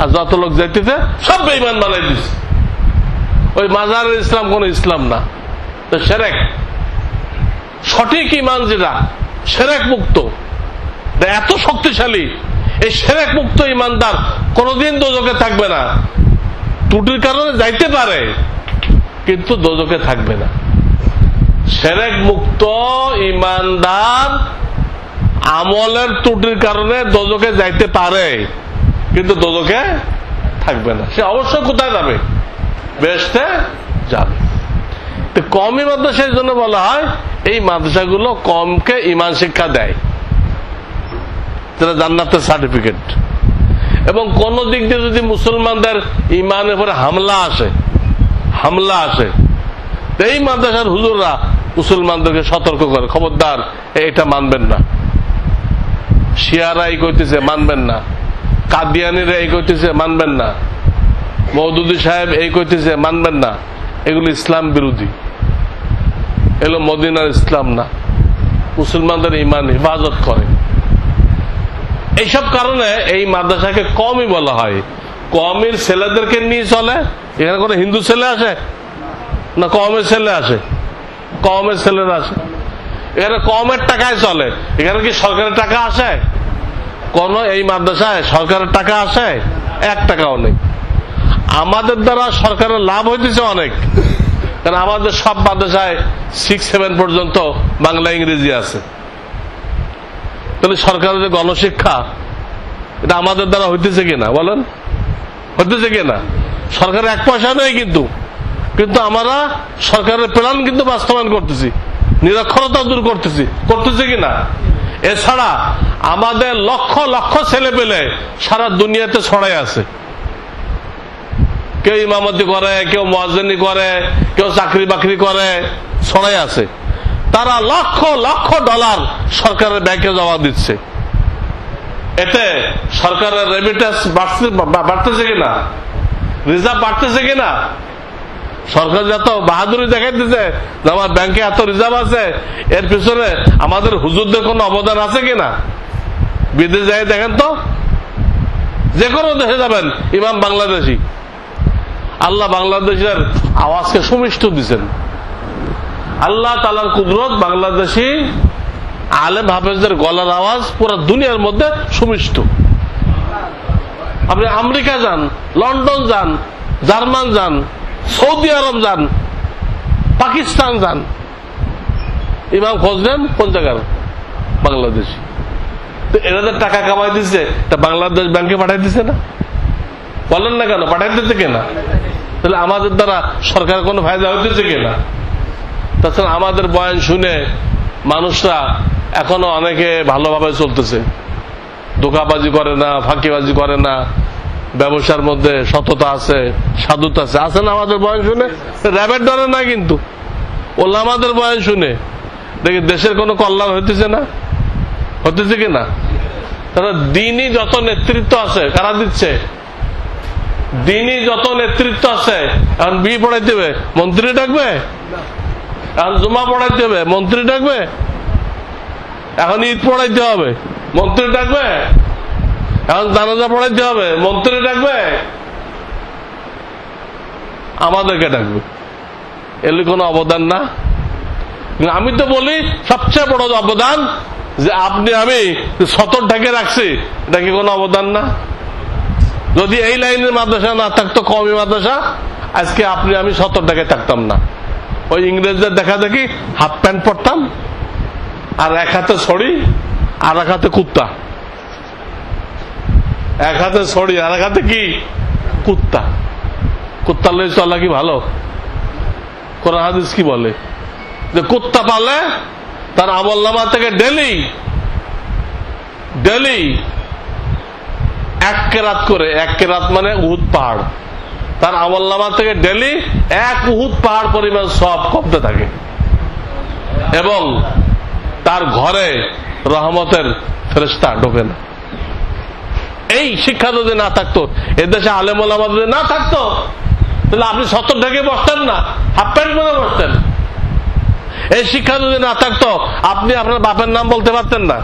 আর যত লোক যাইতেছে সব বেঈমান বানাই দিচ্ছে। ওই মাজারের ইসলাম কোন ইসলাম না, তো শিরক। সঠিক ইমান যেটা শিরক মুক্ত, এত শক্তিশালী, এই শিরক মুক্ত ইমানদার কোনদিন দোজখে থাকবে না। ত্রুটির কারণে যাইতে পারে, কিন্তু দোজখে থাকবে না। শিরক মুক্ত ইমানদার আমলের ত্রুটির কারণে দোজখে যাইতে পারে, কিন্তু দোজখে থাকবে না। সে অবশ্যই কোথায় যাবে? বেহেশতে যাবে। তো কওমি মাদ্রাসা এই জন্য বলা হয়, এই মাদ্রাসাগুলো কমকে ইমান শিক্ষা দেয়, যেটা জান্নাতের সার্টিফিকেট। এবং কোন দিক দিয়ে যদি মুসলমানদের ইমানের উপরে হামলা আসে, এই মাদ্রাসার হুজুররা মুসলমানদেরকে সতর্ক করে, খবরদার এটা মানবেন না। শিয়ারা এই কইতেছে মানবেন না, কাদিয়ানিরা এই কইতেছে মানবেন না, মওদুদী সাহেব এই কইতেছে মানবেন না। এগুলো ইসলাম বিরোধী, এগুলো মদিনার ইসলাম না, মুসলমানদের ইমান হেফাজত করে। এইসব কারণে এই মাদ্রাসাকে কমই বলা হয়। কমের ছেলেদেরকে নিয়ে চলে। এখানে কোনো হিন্দু ছেলে আসে না, কমের ছেলে আসে, কমের ছেলেরা আসে। এখানে কমের টাকায় চলে। এখানে কি সরকারের টাকা আসে? কোন এই মাদ্রাসায় সরকারের টাকা আসে? 1 টাকাও নেই। আমাদের দ্বারা সরকারের লাভ হইতেছে অনেক, কারণ আমাদের সব মাদ্রাসায় 6-7 পর্যন্ত বাংলা ইংরেজি আছে। তাহলে সরকারের যে গণশিক্ষা, এটা আমাদের দ্বারা হইতেছে কিনা বলেন? হইতেছে কিনা? সরকারের 1 পয়সা নেই, কিন্তু কিন্তু আমরা সরকারের প্ল্যান কিন্তু বাস্তবায়ন করতেছি, নিরক্ষরতা দূর করতেছি কিনা? এছাড়া আমাদের লক্ষ লক্ষ ছেলে পেলে সারা দুনিয়াতে ছড়াই আছে। কেউ ইমামতি করে, কেউ মুয়াজ্জিনি করে, কেউ চাকরি বাকরি করে, ছড়াই আছে। তারা লক্ষ লক্ষ ডলার সরকারের ব্যাংকে জমা দিচ্ছে। এতে সরকারের রেমিটেন্স বাড়তেছে কিনা, রিজার্ভ বাড়তেছে কিনা? সরকার যত বাহাদুরি দেখাইতেছে যে আমার ব্যাংকে এত রিজার্ভ আছে, এর পিছনে আমাদের হুজুরদের কোন অবদান আছে কিনা? বিদেশ যাই দেখেন তো, যে কোনো দেশে যাবেন, ইমাম বাংলাদেশি। আল্লাহ বাংলাদেশের আওয়াজকে সুমিষ্ট দিচ্ছেন। আল্লাহ তাআলার কুদরত, বাংলাদেশি আলেম হাফেজদের গলার আওয়াজ পুরো দুনিয়ার মধ্যে সুমিষ্ট। আপনি আমেরিকা যান, লন্ডন যান, জার্মান যান, সৌদি আরব যান, পাকিস্তান যান, ইমাম খোঁজ নেন কোন জায়গার? বাংলাদেশি। তো এরা টাকা কামাই দিচ্ছে, তা বাংলাদেশ ব্যাংকে পাঠাই দিচ্ছে না? বলেন না কেন পাঠাই দিচ্ছে কিনা? তাহলে আমাদের দ্বারা সরকার কোনো ফায়দা হইতেছে কিনা? তাছাড়া আমাদের বয়ান শুনে মানুষরা এখনো অনেকে ভালোভাবে চলতেছে, ধোঁকাবাজি করে না, ফাঁকিবাজি করে না, ব্যবসার মধ্যে সততা আছে, সাধুতা আছে। আছে না আমাদের বয়ান শুনে? র্যাবের ডরে না, কিন্তু ওলামাদের বয়ান শুনে দেখি দেশের কোনো কল্যাণ হইতেছে না, হইতেছে কিনা? তারা দিনই যত নেতৃত্ব আছে, কারা দিচ্ছে? দিনই যত নেতৃত্ব আছে। এখন বিয়ে পড়াইতে হবে, মন্ত্রী ডাকবে? এখন জুমা পড়াইতে হবে, মন্ত্রী ডাকবে? এখন ঈদ পড়াইতে হবে, মন্ত্রী ডাকবে? এখন জানাজা পড়াইতে হবে, মন্ত্রী ডাকবে? আমাদেরকে ডাকবে। এর কোনো অবদান না? আমি তো বলি সবচেয়ে বড় অবদান যে আপনি আমি সতর ঢেকে রাখছি, এটা কি কোনো অবদান না? যদি এই লাইনের মাদ্রাসা না থাকতো, কওমি মাদ্রাসা, আজকে আপনি আমি সতর ঢেকে থাকতাম না। ওই ইংরেজদের দেখা দেখি হাফ প্যান্ট পরতাম, আর 1 হাতে ছড়ি আর 1 হাতে কুত্তা। 1 হাতে ছড়ি আর 1 হাতে কি? কুত্তা। কুত্তা লয়ে চলা কি ভালো? কোরআন হাদিস কি বলে? যে কুত্তা পালে তার আমলনামা থেকে ডেলি 1 কেরাত করে, 1 কেরাত মানে উহুদ পাহাড়, তার আমলনামা থেকে ডেলি 1 উহুদ পাহাড় পরিমাণ সওয়াব কমতে থাকে, এবং তার ঘরে রহমতের ফেরেশতা ঢোকে না। এই শিক্ষা যদি না থাকতো, এদেশে আলেম ওলামা যদি না থাকতো, তাহলে আপনি সতর ঢেকে বসতেন না, হাফ প্যান্ট পরে বসতেন। এই শিক্ষা যদি না থাকতো, আপনি আপনার বাপের নাম বলতে পারতেন না।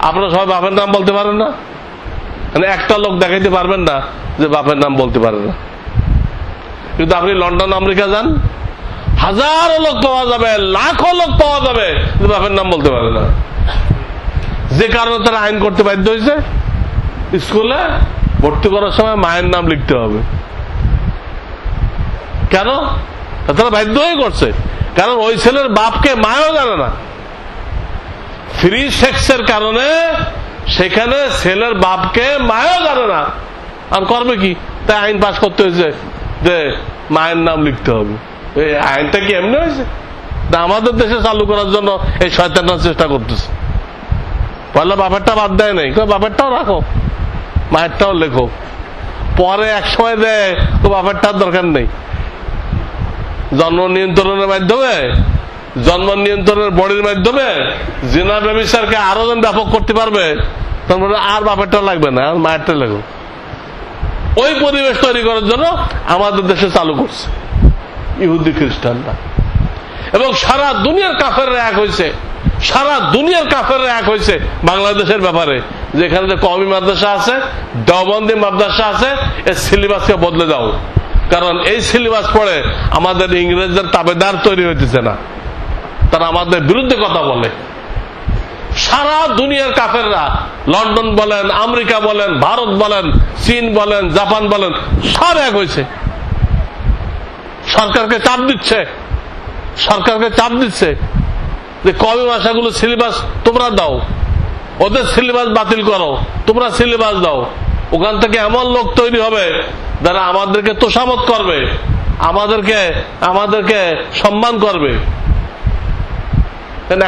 আপনারা সবাই বাপের নাম বলতে পারেন না, মানে একটা লোক দেখাইতে পারবেন না যে বাপের নাম বলতে পারেন না। কিন্তু আপনি লন্ডন আমেরিকা যান, হাজারো লোক পাওয়া যাবে, লাখো লোক পাওয়া যাবে, বাপের নাম বলতে পারে না। যে কারণে তারা আইন করতে বাধ্য হয়েছে, স্কুলে ভর্তি করার সময় মায়ের নাম লিখতে হবে। কেন? তারা বাধ্য হয়ে করছে, কারণ ওই ছেলের বাপকে মায়ও জানে না। ফ্রি সেক্সের কারণে সেখানে ছেলের বাপকে মায়ও জানে না, আর করবে কি? তাই আইন পাস করতে হয়েছে যে মায়ের নাম লিখতে হবে। এই আইনটা কি এমনি হয়েছে? আমাদের দেশে চালু করার জন্য এই শয়তানরা চেষ্টা করতেছে। পয়লা বাপেরটা বাদ দেয় নাই, বাপেরটাও রাখো, মায়েরটাও লেখো, পরে এক সময় দেয় তো বাপেরটার দরকার নেই। জন্ম নিয়ন্ত্রণের মাধ্যমে, জন্ম নিয়ন্ত্রণের বডির মাধ্যমে জিনা ব্যভিচারকে আরো জন ব্যাপক করতে পারবে, তারপরে আর বাপেরটা লাগবে না, আর মায়েরটা লাগবে। ওই পরিবেশ তৈরি করার জন্য আমাদের দেশে চালু করছে ইহুদি খ্রিস্টানরা, এবং সারা দুনিয়ার কাফেররা এক হয়েছে, সারা দুনিয়ার কাফেররা এক হয়েছে বাংলাদেশের ব্যাপারে। যেখানে যে কওমি মাদ্রাসা আছে, দেওবন্দি মাদ্রাসা আছে, এই সিলেবাসকে বদলে দাও, কারণ এই সিলেবাস পড়ে আমাদের ইংরেজদের তাবেদার তৈরি হইতেছে না, তারা আমাদের বিরুদ্ধে কথা বলে। সারা দুনিয়ার কাফেররা, লন্ডন বলেন, আমেরিকা বলেন, ভারত বলেন, চীন বলেন, জাপান বলেন, সব এক হয়েছে। সরকারকে চাপ দিচ্ছে, সরকারকে চাপ দিচ্ছে যে কওমি ভাষাগুলো সিলেবাস তোমরা দাও, ওদের সিলেবাস বাতিল করো, তোমরা সিলেবাস দাও। ওখান থেকে এমন লোক তৈরি হবে যারা আমাদেরকে তোষামত করবে, আমাদেরকে সম্মান করবে।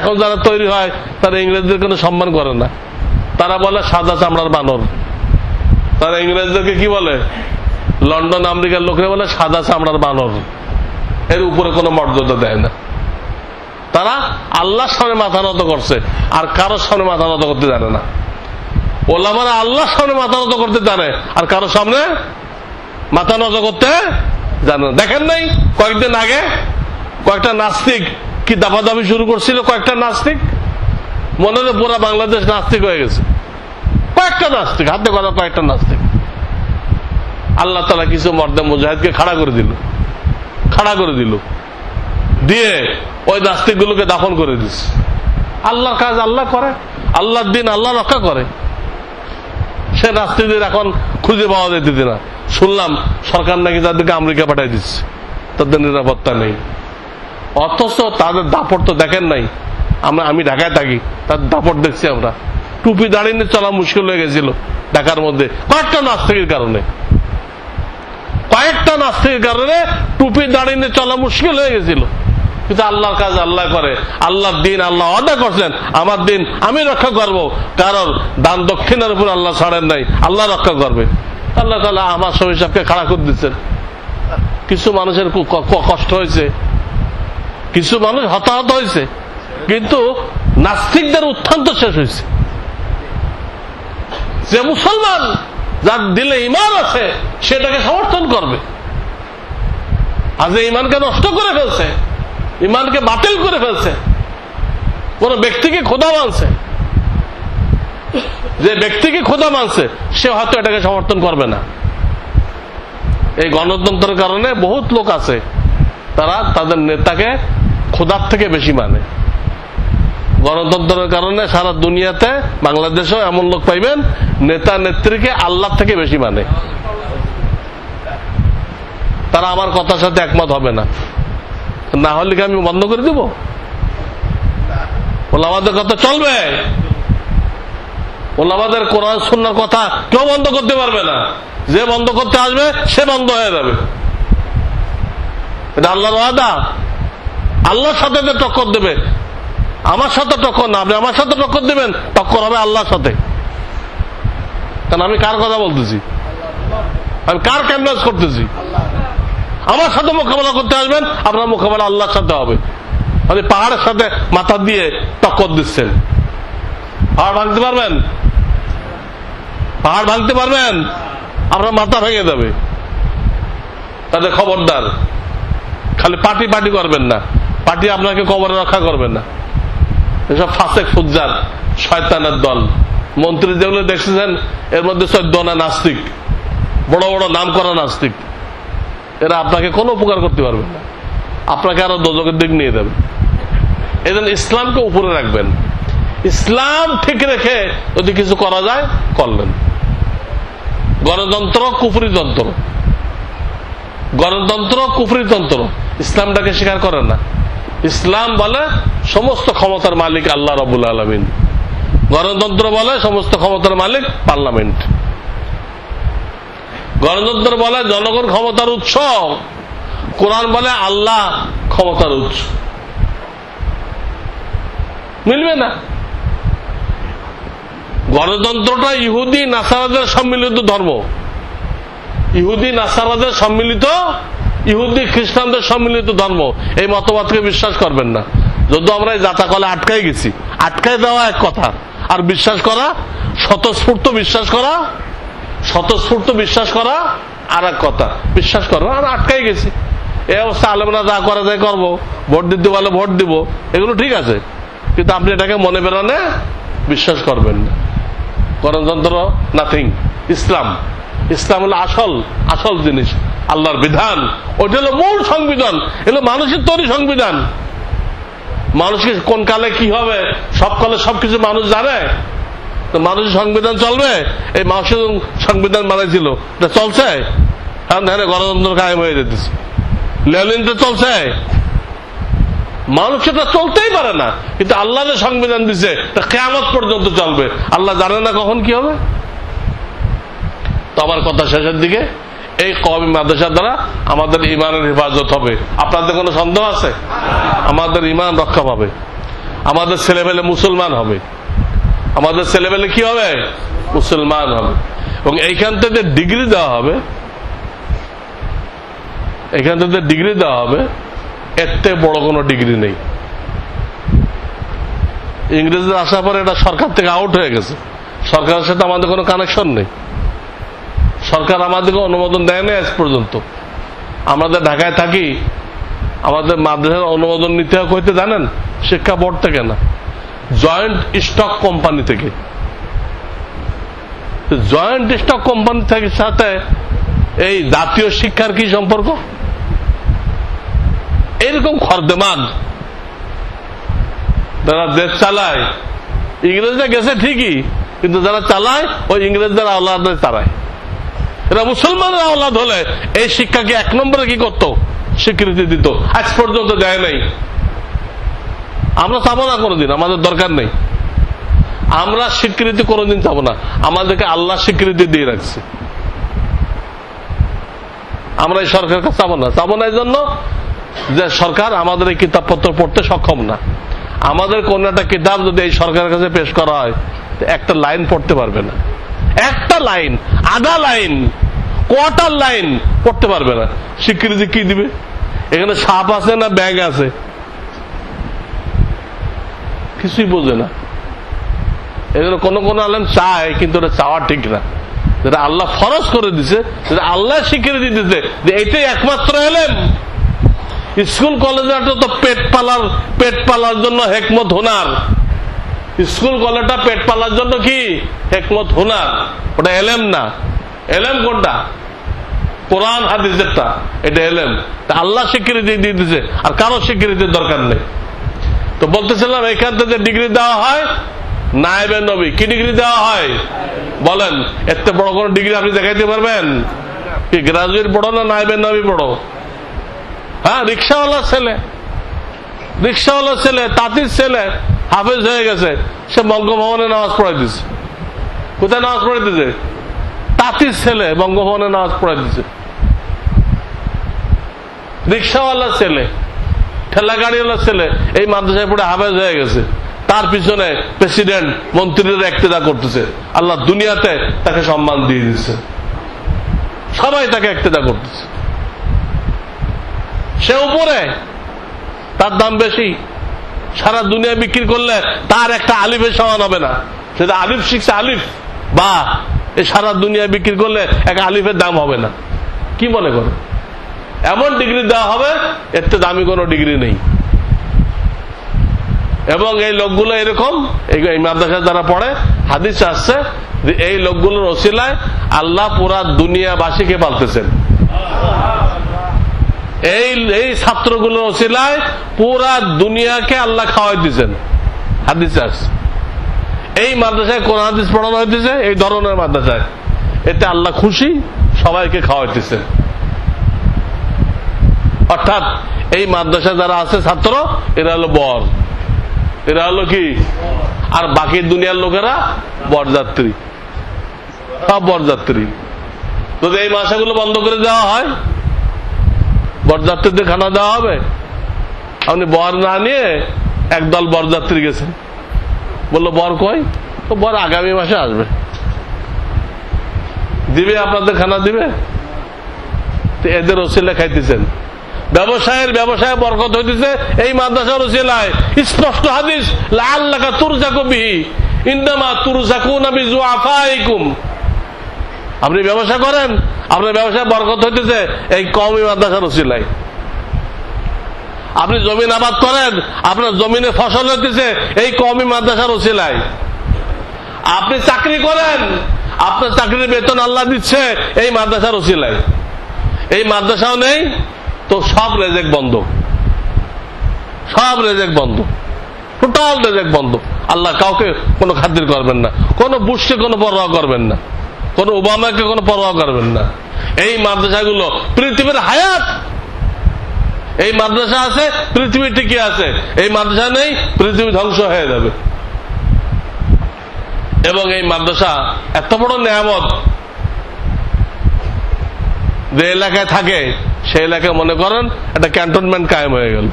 এখন যারা তৈরি হয় তারা ইংরেজদের কোনো সম্মান করে না, তারা বলে সাদা চামড়ার বানর। তারা ইংরেজদেরকে কি বলে? লন্ডন আমেরিকার লোকেরা বলে সাদা চামড়ার বানর, এর উপরে কোনো মর্যাদা দেয় না। তারা আল্লাহর সামনে মাথা নত করছে, আর কারোর সামনে মাথা নত করতে জানে না। ওলামারা আল্লাহর সামনে মাথা নত করতে জানে, আর কারোর সামনে মাথা নত করতে জানে না। দেখেন নাই কয়েকদিন আগে কয়েকটা নাস্তিক কি দাপাদাপি শুরু করছিল, কয়েকটা নাস্তিক, মনে হয় পুরা বাংলাদেশ নাস্তিক হয়ে গেছে। কয়েকটা নাস্তিক, হাতে করা কয়েকটা নাস্তিক। আল্লাহ তাআলা কিছু মর্দে মুজাহিদকে খাড়া করে দিল, দিয়ে ওই নাস্তিক গুলোকে দাফন করে দিচ্ছে। আল্লাহর কাজ আল্লাহ করে, আল্লাহর দিন আল্লাহ রক্ষা করে। সে নাস্তিকদের এখন খুঁজে পাওয়া যেতে না। শুনলাম সরকার নাকি তাদেরকে আমেরিকা পাঠিয়ে দিচ্ছে, তাদের নিরাপত্তা নেই। অথচ তাদের দাপট তো দেখেন নাই। আমি ঢাকায় থাকি, তাদের দাপট দেখছি আমরা। টুপি দাঁড়িয়ে নিয়ে চলা মুশকিল হয়ে গেছিল ঢাকার মধ্যে কয়েকটা নাস্তিকের কারণে। টুপি দাঁড়িয়ে নিয়ে চলা মুশকিল হয়ে গেছিল। কিন্তু আল্লাহর কাজ আল্লাহ করে, আল্লাহর দিন আল্লাহ ওয়াদা করছেন, আমার দিন আমি রক্ষা করব। কারণ দান দক্ষিণের উপর আল্লাহ ছাড়েন নাই, আল্লাহ রক্ষা করবে। আল্লাহ তাআলা আমার শরীর সাহেবকে খাড়া করে দিচ্ছেন। কিছু মানুষের খুব কষ্ট হয়েছে, কিছু মানুষ হতাহত হয়েছে, কিন্তু নাস্তিকদের উত্থান তো শেষ হয়েছে। যে মুসলমান, যার দিলে ঈমান আছে, সেটাকে সমর্থন করবে। আর যে ঈমানকে নষ্ট করে ফেলছে, ঈমানকে বাতিল করে ফেলছে, কোন ব্যক্তিকে খোদা মানছে, যে ব্যক্তিকে খোদা মানছে, সে হয়তো এটাকে সমর্থন করবে না। এই গণতন্ত্রের কারণে বহুত লোক আছে, তারা তাদের নেতাকে খোদার থেকে বেশি মানে। গণতন্ত্রের কারণে সারা দুনিয়াতে, বাংলাদেশেও এমন লোক পাইবেন নেতা নেত্রীকে আল্লাহ থেকে বেশি মানে। তারা আমার কথার সাথে একমত হবে না, না হলে কি আমি বন্ধ করে দিব? ওলামাদের কথা চলবে, ওলামাদের কোরআন সুন্নাহর কথা কেউ বন্ধ করতে পারবে না। যে বন্ধ করতে আসবে সে বন্ধ হয়ে যাবে। এটা আল্লাহর ওয়াদা। আল্লাহর সাথে টক্কর দেবে, আমার সাথে টক্কর না। আপনি আমার সাথে টক্কর দেবেন, টক্কর হবে আল্লাহর সাথে। কারণ আমি কার কথা বলতেছি, আমি কার ক্যানভাস করতেছি? আমার সাথে মোকাবেলা করতে আসবেন, আপনার মোকাবেলা আল্লাহর সাথে হবে। আপনি পাহাড়ের সাথে মাথা দিয়ে টক্কর দিচ্ছেন, পাহাড় ভাঙতে পারবেন? পাহাড় ভাঙতে পারবেন? আপনার মাথা ভেঙে যাবে। তাদের খবরদার, খালি পার্টি পার্টি করবেন না, পার্টি আপনাকে কবরে রক্ষা করবে না। এসব ফাসেক ফুজ্জার শয়তানের দল। মন্ত্রী যেগুলো দেখছেন, এর মধ্যে 14 আনা নাস্তিক, বড় বড় নাম করা নাস্তিক। এরা আপনাকে কোনো উপকার করতে পারবে না, আপনাকে আরো দোজখের দিক নিয়ে দেবে। এজন্য ইসলামকে উপরে রাখবেন। ইসলাম ঠিক রেখে যদি কিছু করা যায় করলেন। গণতন্ত্র কুফরিতন্ত্র, গণতন্ত্র কুফরিতন্ত্র, ইসলামটাকে স্বীকার করে না। ইসলাম বলে সমস্ত ক্ষমতার মালিক আল্লাহ রাব্বুল আলামিন, গণতন্ত্র বলে সমস্ত ক্ষমতার মালিক পার্লামেন্ট। গণতন্ত্র বলে জনগণ ক্ষমতার উৎস, কোরআন বলে আল্লাহ ক্ষমতার উৎস। মিলবে না। গণতন্ত্রটা ইহুদি নাসারাদের সম্মিলিত ধর্ম, ইহুদি নাসারাদের সম্মিলিত ইহুদি খ্রিস্টানদের সম্মিলিত ধর্ম, এই মতবাদকে বিশ্বাস করবেন না। যদি আমরা এই জাতাকলে আটকাই গেছি, আটকাই দেওয়া এক কথা, আর বিশ্বাস করা, স্বতঃস্ফূর্ত বিশ্বাস করা আর এক কথা। বিশ্বাস করবো আর আটকাই গেছি, এই অবস্থা আলেমরা যা করা যায় করবো, ভোট দিতে বলে ভোট দিব, এগুলো ঠিক আছে, কিন্তু আপনি এটাকে মনে বেরোনে বিশ্বাস করবেন না। গণতন্ত্র নাথিং। ইসলাম হলো আসল জিনিস, আল্লাহর বিধান, ওইটা হলো মূল সংবিধান, এগুলো মানুষের তৈরি সংবিধান। মানুষকে কোন কালে কি হবে সব কালে সবকিছু মানুষ জানে। তো মানুষের সংবিধান চলবে, এই মানুষের সংবিধান বানাইছিল, এটা চলছে? কারণ ধ্যানে গণতন্ত্র কায়েম হয়ে যেতেছে, লেনিনটা চলছে। মানুষ এটা চলতেই পারে না, কিন্তু আল্লাহ যে সংবিধান দিছে তা কিয়ামত পর্যন্ত চলবে। আল্লাহ জানে না কখন কি হবে। তো আমার কথা শেষের দিকে, এই কওমি মাদ্রাসার দ্বারা আমাদের ইমানের হেফাজত হবে। আপনাদের কোনো সন্দেহ আছে? আমাদের ইমান রক্ষা পাবে, আমাদের ছেলেমেলে মুসলমান হবে, আমাদের ছেলেমেলে কি হবে? মুসলমান হবে। এবং এইখান থেকে ডিগ্রি দেওয়া হবে, এর থেকে বড় কোনো ডিগ্রি নেই। ইংরেজদের আসার পরে এটা সরকার থেকে আউট হয়ে গেছে, সরকারের সাথে আমাদের কোনো কানেকশন নেই, সরকার আমাদেরকে অনুমোদন দেয় না আজ পর্যন্ত। আমাদের ঢাকায় থাকি, আমাদের মাদ্রাসার অনুমোদন নিতে হয় কইতে জানেন? শিক্ষা বোর্ড থেকে না, জয়েন্ট স্টক কোম্পানি থেকে। জয়েন্ট স্টক কোম্পানি থেকে সাথে এই জাতীয় শিক্ষার কি সম্পর্ক? এরকম খরদেমাগ যারা দেশ চালায়, ইংরেজরা গেছে ঠিকই, কিন্তু যারা চালায় ওই ইংরেজদের আওলাদ চালায়। এরা মুসলমানের আওলাদ হলে এই শিক্ষাকে এক নম্বরে কি করতো? স্বীকৃতি দিত। আজ পর্যন্ত দেয় নাই। আমরা চাবো না কোনোদিন, আমাদের দরকার নেই। আমরা স্বীকৃতি কোনোদিন চাবো না, আমাদেরকে আল্লাহ স্বীকৃতি দিয়ে রাখছে। আমরা এই সরকারকে চাবো না এই জন্য যে সরকার আমাদের এই কিতাবপত্র পড়তে সক্ষম না। আমাদের কোন একটা কিতাব যদি এই সরকারের কাছে পেশ করা হয়, একটা লাইন পড়তে পারবে না, একটা লাইন, আধা লাইন, কোয়ার্টার লাইন পড়তে পারবে না। স্বীকৃতি কি দিবে? এখানে সাপ আছে না ব্যাগ আছে? কিছুই বোঝে না। এগুলো কোন আলেম চায়, কিন্তু এটা চাওয়া ঠিক না। যেটা আল্লাহ ফরজ করে দিছে, যেটা আল্লাহ স্বীকৃতি দিতে যে এটাই একমাত্র এলেম। স্কুল কলেজে তো পেট পালার জন্য হেকমত হুনার, স্কুল কলেজটা পেট পালার জন্য কি হেকমত হুনার, ওটা এলেম না। এলেম কোনটা? কোরআন হাদিসেরটা, এটা এলেম। আল্লাহ স্বীকৃতি দিয়ে দিছে, আর কারো স্বীকৃতির দরকার নেই। তো বলতেছিলাম এখান থেকে ডিগ্রি দেওয়া হয় নায়েবে নবী। কি ডিগ্রি দেওয়া হয় বলেন? এর থেকে বড় কোন ডিগ্রি আপনি দেখাইতে পারবেন? কি গ্রাজুয়েট পড়ো না নায়েবে নবী পড়ো? হ্যাঁ, রিক্সাওয়ালার ছেলে, তাঁতির ছেলে হাফেজ হয়ে গেছে, সে বঙ্গভবনে নামাজ পড়াই দিছে। কোথায় নামাজ পড়াই দিছে? তাঁতির ছেলে বঙ্গভবনে নামাজ পড়াই দিছে। রিক্সাওয়ালার ছেলে, ঠেলা গাড়িওয়ালার ছেলে এই মাদ্রাসায় পড়ে হাফেজ হয়ে গেছে। তার পিছনে প্রেসিডেন্ট মন্ত্রীরা ইক্তেদা করতেছে। আল্লাহ দুনিয়াতে তাকে সম্মান দিয়ে দিচ্ছে, সবাই তাকে ইক্তেদা করতেছে। সে উপরে, তার দাম বেশি। সারা দুনিয়া বিক্রি করলে তার একটা আলিফের সমান হবে না। সেটা আলিফ শিখছে, আলিফ বা এই সারা দুনিয়া বিক্রি করলে এক আলিফের দাম হবে না। কি মনে করে? এমন ডিগ্রি দেওয়া হবে, এর চেয়ে দামি কোনো ডিগ্রি নেই। এবং এই লোকগুলো এরকম, এই মাদ্রাসায় যারা পড়ে, হাদিস আসছে যে এই লোকগুলোর ওসিলায় আল্লাহ পুরা দুনিয়াবাসীকে পালতেছেন। এই ছাত্রগুলোর ওসিলায় পুরা দুনিয়াকে আল্লাহ খাওয়াই দিচ্ছেন। হাদিস আসছে এই মাদ্রাসায় কোন হাদিস পড়ানো হইতেছে, এই ধরনের মাদ্রাসায়, এতে আল্লাহ খুশি, সবাইকে খাওয়াইতেছে। অর্থাৎ এই মাদ্রাসায় যারা আছে ছাত্র, এরা হলো বর, এরা হলো কি, আর বাকি দুনিয়ার লোকেরা বরযাত্রী, সব বরযাত্রী। যদি এই মাসাগুলো বন্ধ করে দেওয়া হয়, বরযাত্রীদের খানা দেওয়া হবে। আপনি বর না নিয়ে একদল বরযাত্রী গেছেন, বললো বর কই? তো বর আগামী মাসে আসবে, দিবে আপনাদের খানা দিবে? এদের ওসিলা খাইতেছেন। ব্যবসায় বরকত হইতেছে এই মাদ্রাসার ওসিলায়। স্পষ্ট হাদিস, লাআল্লাকা তুরজাকু বিহি ইন্নামা তুরজাকুনা বিযুআফাইকুম। আপনি ব্যবসা করেন, আপনার ব্যবসায় বরকত হইতেছে এই কওমি মাদ্রাসার ওসিলায়। আপনি জমিন আবাদ করেন, আপনার জমিনে ফসল হইতেছে এই কওমি মাদ্রাসার ওসিলায়। আপনি চাকরি করেন, আপনার চাকরির বেতন আল্লাহ দিচ্ছে এই মাদ্রাসার ওসিলায়। এই মাদ্রাসাও নেই তো সব রেজেক বন্ধ, সব রেজেক বন্ধ, টোটাল রেজেক বন্ধ। আল্লাহ কাউকে কোনো খাতির করবেন না, কোনো বুশকে কোনো পরোয়া করবেন না, কোনো ওবামাকে কোনো পরোয়া করবেন না। এই মাদ্রাসাগুলো পৃথিবীর হায়াত। এই মাদ্রাসা আছে, পৃথিবী টিকে আছে। এই মাদ্রাসা নেই, পৃথিবী ধ্বংস হয়ে যাবে। এবং এই মাদ্রাসা এত বড় নেয়ামত, যে এলাকায় থাকে সেই এলাকায় মনে করেন একটা ক্যান্টনমেন্ট কায়েম হয়ে গেল।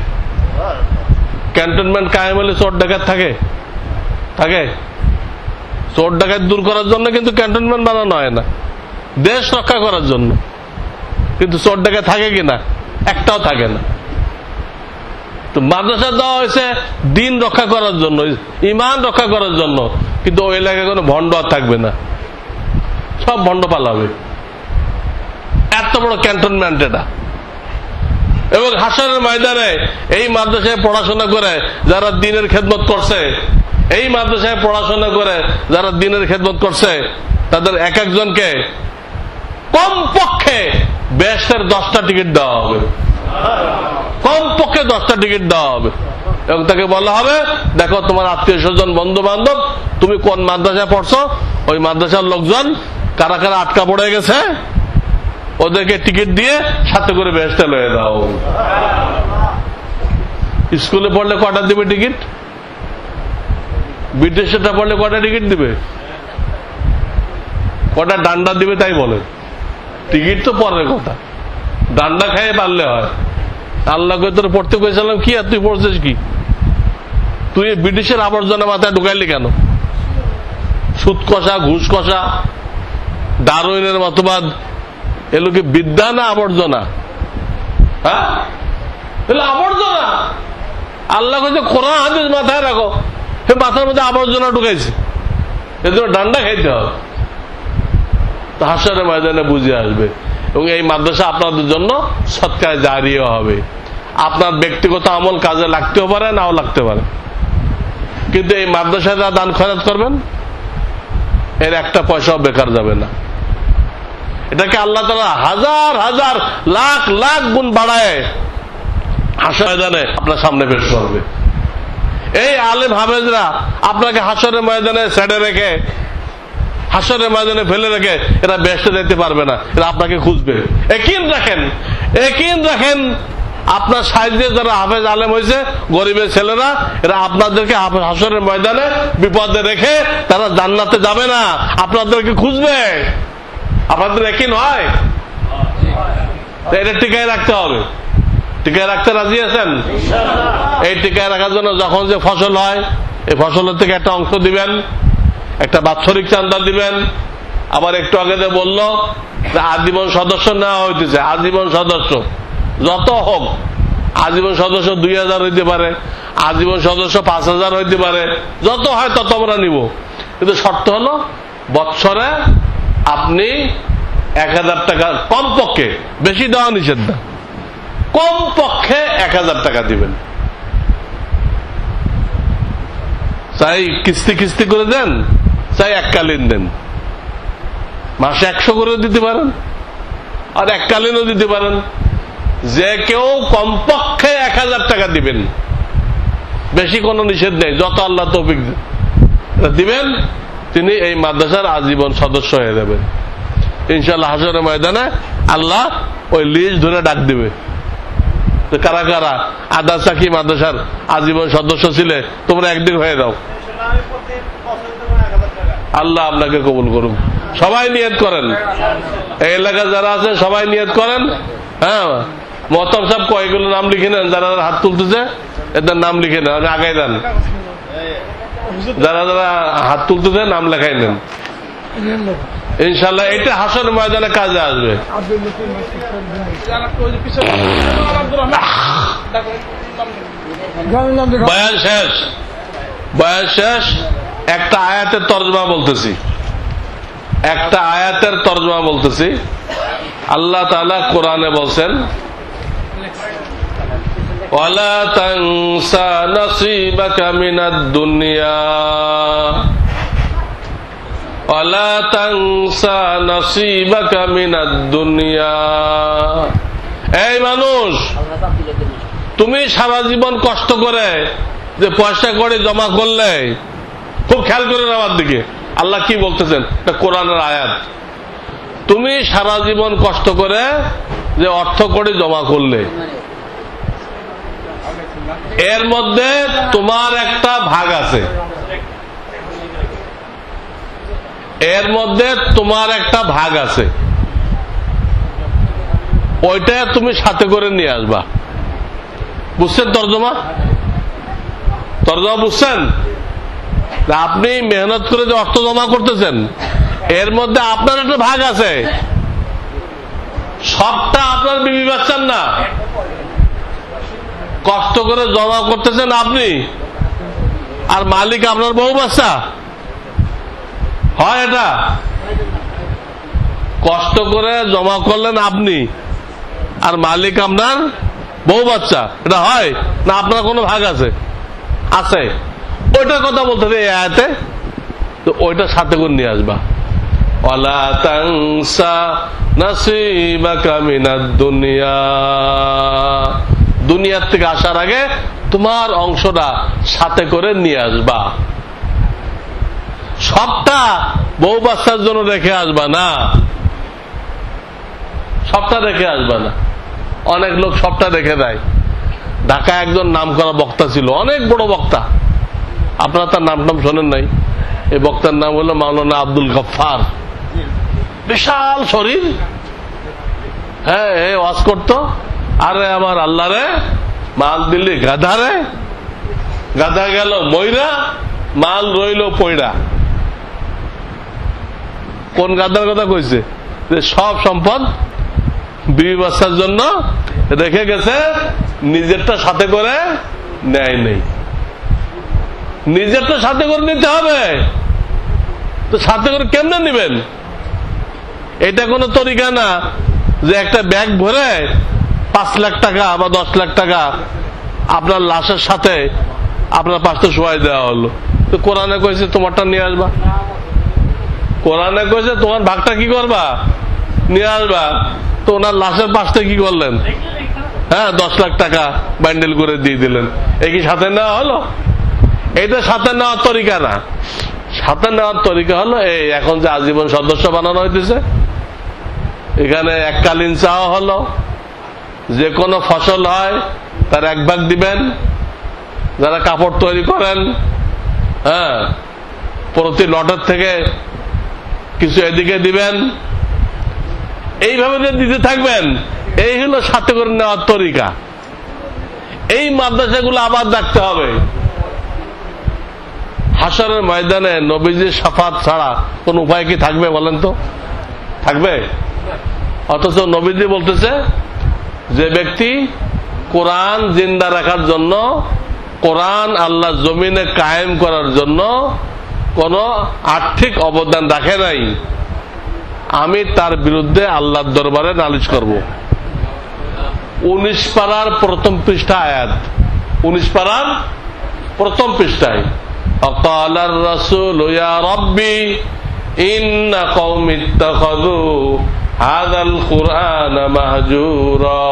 ক্যান্টনমেন্ট কায়েম হলে চোর ডাকাত থাকে, থাকে। চোর ডাকাত দূর করার জন্য কিন্তু ক্যান্টনমেন্ট বানানো হয় না, দেশ রক্ষা করার জন্য। কিন্তু চোর ডাকাত থাকে কিনা? একটাও থাকে না। তো মাদ্রাসা দেওয়া হয়েছে দিন রক্ষা করার জন্য, ইমান রক্ষা করার জন্য। কিন্তু ওই এলাকায় কোনো ভণ্ড আর থাকবে না, সব ভণ্ড পালাবে। এত বড় ক্যান্টনমেন্ট এটা। এবং হাসরের ময়দানে এই মাদ্রাসায় পড়াশোনা করে যারা দ্বীনের খেদমত করছে, এই মাদ্রাসায় পড়াশোনা করে যারা দ্বীনের খেদমত করছে, তাদের এক একজনকে কমপক্ষে বেহেশতের 10টা টিকিট দেওয়া হবে, কমপক্ষে 10টা টিকিট দেওয়া হবে। এবং তাকে বলা হবে, দেখো তোমার আত্মীয় স্বজন বন্ধু বান্ধব তুমি কোন মাদ্রাসায় পড়ছো, ওই মাদ্রাসার লোকজন কারা কারা আটকা পড়ে গেছে ওদেরকে টিকিট দিয়ে সাথে করে বেহেশতে লয়ে দাও। স্কুলে পড়লে কটা দিবে টিকিট? বিদেশেটা পড়লে কটা টিকিট দিবে? কটা ডান্ডা দিবে তাই বলে? টিকিট তো পরের কথা, ডান্ডা খাইয়ে পারলে হয়। আল্লাহকে তোর পড়তে কইছিলাম কি, আর তুই পড়ছিস কি? তুই ব্রিটিশের আবর্জনা মাথায় ঢুকাইলি কেন? সুদ কষা, ঘুষ কষা, ডারউইনের মতবাদ, এগুলো কি বিদ্যা না আবর্জনা? হ্যাঁ, এগুলো আবর্জনা। আল্লাহ কইছে কোরআন হাদিস মাথায় রাখো, সে মাথার মধ্যে আবর্জনা ঢুকাইছে, এজন্য ডান্ডা খাইতে হবে। তো হাসরের ময়দানে বুঝে আসবে। এবং এই মাদ্রাসা আপনাদের জন্য সৎকার জারিও হবে। আপনার ব্যক্তিগত আমল কাজে লাগতেও পারে, নাও লাগতে পারে। কিন্তু এই মাদ্রাসায় যা দান খয়রাত করবেন, এর একটা পয়সাও বেকার যাবে না। এটাকে আল্লাহ তাআলা হাজার হাজার লাখ লাখ গুণ বাড়ায় হাসরের ময়দানে আপনার সামনে পেশ করবে। এই আলেম হাফেজরা আপনাকে হাসরের ময়দানে ছেড়ে রেখে, হাসরের ময়দানে ফেলে রেখে এরা বেহেশতে যেতে পারবে না, এরা আপনাকে খুঁজবে। একিন রাখেন, একিন রাখেন। আপনার সাহায্যে যারা হাফেজ আলেম হয়েছে, গরিবের ছেলেরা, এরা আপনাদেরকে হাসরের ময়দানে বিপদে রেখে তারা জান্নাতে যাবে না, আপনাদেরকে খুঁজবে। আপনাদের একিন হয়? এটা টিকায় রাখতে হবে। টিকায় রাখতে রাজি আছেন? এই টিকায় রাখার জন্য যখন যে ফসল হয়, এই ফসলের থেকে একটা অংশ দিবেন, একটা বাৎসরিক চান্দা দিবেন। আবার একটু আগে যে বললো আজীবন সদস্য নেওয়া হইতেছে, আজীবন সদস্য যত হোক, আজীবন সদস্য 2000 হইতে পারে, আজীবন সদস্য 5000 হইতে পারে, যত হয় তত আমরা নিব। কিন্তু শর্ত হলো বৎসরে আপনি 1000 টাকা কমপক্ষে, বেশি দেওয়া নিষেধ না, কমপক্ষে 1000 টাকা দিবেন। চাই কিস্তি কিস্তি করে দেন, চাই এককালীন দেন। মাসে 100 করে দিতে পারেন, আর এককালীনও দিতে পারেন। যে কেউ কমপক্ষে 1000 টাকা দিবেন, বেশি কোনো নিষেধ নেই, যত আল্লাহ তৌফিক দিবেন তিনি এই মাদ্রাসার আজীবন সদস্য হয়ে যাবেন ইনশাআল্লাহ। হাসরের ময়দানে আল্লাহ ওই লিস্ট ধরে ডাক দিবে, কারা কারা আদার সাকি মাদ্রাসার আজীবন সদস্য ছিলে, তোমরা একদিন হয়ে যাও। আল্লাহ আপনাকে কবুল করুন। সবাই নিয়ত করেন, এই এলাকা যারা আছে সবাই নিয়ত করেন। হ্যাঁ, মোহতাম সাহেব কয়েকগুলো নাম লিখে নেন, যারা হাত তুলতেছে এদের নাম লিখে নেন, আগে দেন। যারা যারা হাত তুলতেছে নাম লেখাই নেন। ইনশাআল্লাহ এটা হাসরের ময়দানে কাজে আসবে। বয়ান শেষ, বয়ান শেষ। একটা আয়াতের তর্জমা বলতেছি, একটা আয়াতের তর্জমা বলতেছি। আল্লাহ তাআলা কোরআনে বলছেন, ওয়ালা তানসা নাসিবাকা মিনাদ দুনিয়া, ওয়ালা তানসা নাসিবাকা মিনাদ দুনিয়া। এই মানুষ, তুমি সারা জীবন কষ্ট করে যে পয়সা করে জমা করলে, খুব খেয়াল করে নেওয়ার দিকে আল্লাহ কি বলতেছেন, এটা কোরআনের আয়াত। তুমি সারা জীবন কষ্ট করে যে অর্থ করে জমা করলে, এর মধ্যে তোমার একটা ভাগ আছে, এর মধ্যে তোমার একটা ভাগ আছে, ওইটা তুমি সাথে করে নিয়ে আসবা। বুঝছেন তর্জমা? তর্জমা বুঝছেন? আপনি মেহনত করে যে অর্থ জমা করতেছেন, এর মধ্যে আপনার একটা ভাগ আছে, সবটা আপনার বিবি বাচ্চার না। কষ্ট করে জমা করতেছেন আপনি, আর মালিক আপনার বউ বাচ্চা। হয় এটা? কষ্ট করে জমা করলেন আপনি, আর মালিক আপনার বউ বাচ্চা, এটা হয় না? আপনার কোনো ভাগ আছে? আছে। ওইটার কথা বলতে এই আয়াতে, তো ওইটা সাথে করে নিয়ে আসবা। ওয়ালা তানসা নাসিবাকা মিনাদ দুনিয়া, দুনিয়ার থেকে আসার আগে তোমার অংশটা সাথে করে নিয়ে আসবা। সবটা বউ বাচ্চার জন্য রেখে আসবা না, সবটা রেখে আসবা না। অনেক লোক সবটা রেখে দেয়। ঢাকায় একজন নাম করা বক্তা ছিল, অনেক বড় বক্তা, আপনারা তার নাম টাম শোনেন নাই। এই বক্তার নাম হলো মাওলানা আব্দুল গফফার। বিশাল শরীর, হ্যাঁ, ওয়াজ করতো। আরে আমার আল্লাহ রে, মাল দিল্লি গাধা রে, গাধা গেল ময়রা, মাল রইল পয়রা। কোন গাধার কথা কইছে? যে সব সম্পদ বিবি বাচ্চার জন্য রেখে গেছে, নিজেরটা সাথে করে নেয় নেই। নিজেরটা সাথে করে নিতে হবে, তো সাথে করে কেমনে নিবেন? এটা কোনো তরিকা না যে একটা ব্যাগ ভরে 5 লাখ টাকা বা 10 লাখ টাকা আপনার লাশের সাথে আপনার পাশে শোয়াই দেওয়া হলো। তো কোরআনে কইছে তোমারটা নিয়ে আসবা, কোরআনে কইছে তোমার ভাগটা কি করবা, নিয়ে আসবা। তো ওনার লাশের পাশে কি করলেন? হ্যাঁ, 10 লাখ টাকা ব্যান্ডেল করে দিয়ে দিলেন। এই কি সাথে নেওয়া হলো? এটা সাথে নেওয়ার তরিকা না। সাথে নেওয়ার তরিকা হলো এই, এখন যে আজীবন সদস্য বানানো হইতেছে, এখানে এককালীন চাওয়া হলো, যে কোনো ফসল হয় তার 1 ভাগ দিবেন। যারা কাপড় তৈরি করেন, হ্যাঁ, প্রতি লটের থেকে কিছু এদিকে দিবেন। এইভাবে দিতে থাকবেন। এই হলো সাথে করে নেওয়ার তরিকা। এই মাদ্রাসাগুলো আবার দেখতে হবে। হাসরের ময়দানে নবীজির শাফাত ছাড়া কোন উপায় কি থাকবে বলেন তো? থাকবে? অথচ নবীজি বলতেছে, যে ব্যক্তি কোরআন জিন্দা রাখার জন্য, কোরআন আল্লাহ জমিনে কায়েম করার জন্য কোন আর্থিক অবদান রাখে নাই, আমি তার বিরুদ্ধে আল্লাহর দরবারে নালিশ করব। 19 পারার প্রথম পৃষ্ঠা আয়াত, 19 পারার প্রথম পৃষ্ঠায়, وقال الرسول يا ربي إن قوم اتخذوا هذا القرآن مهجورا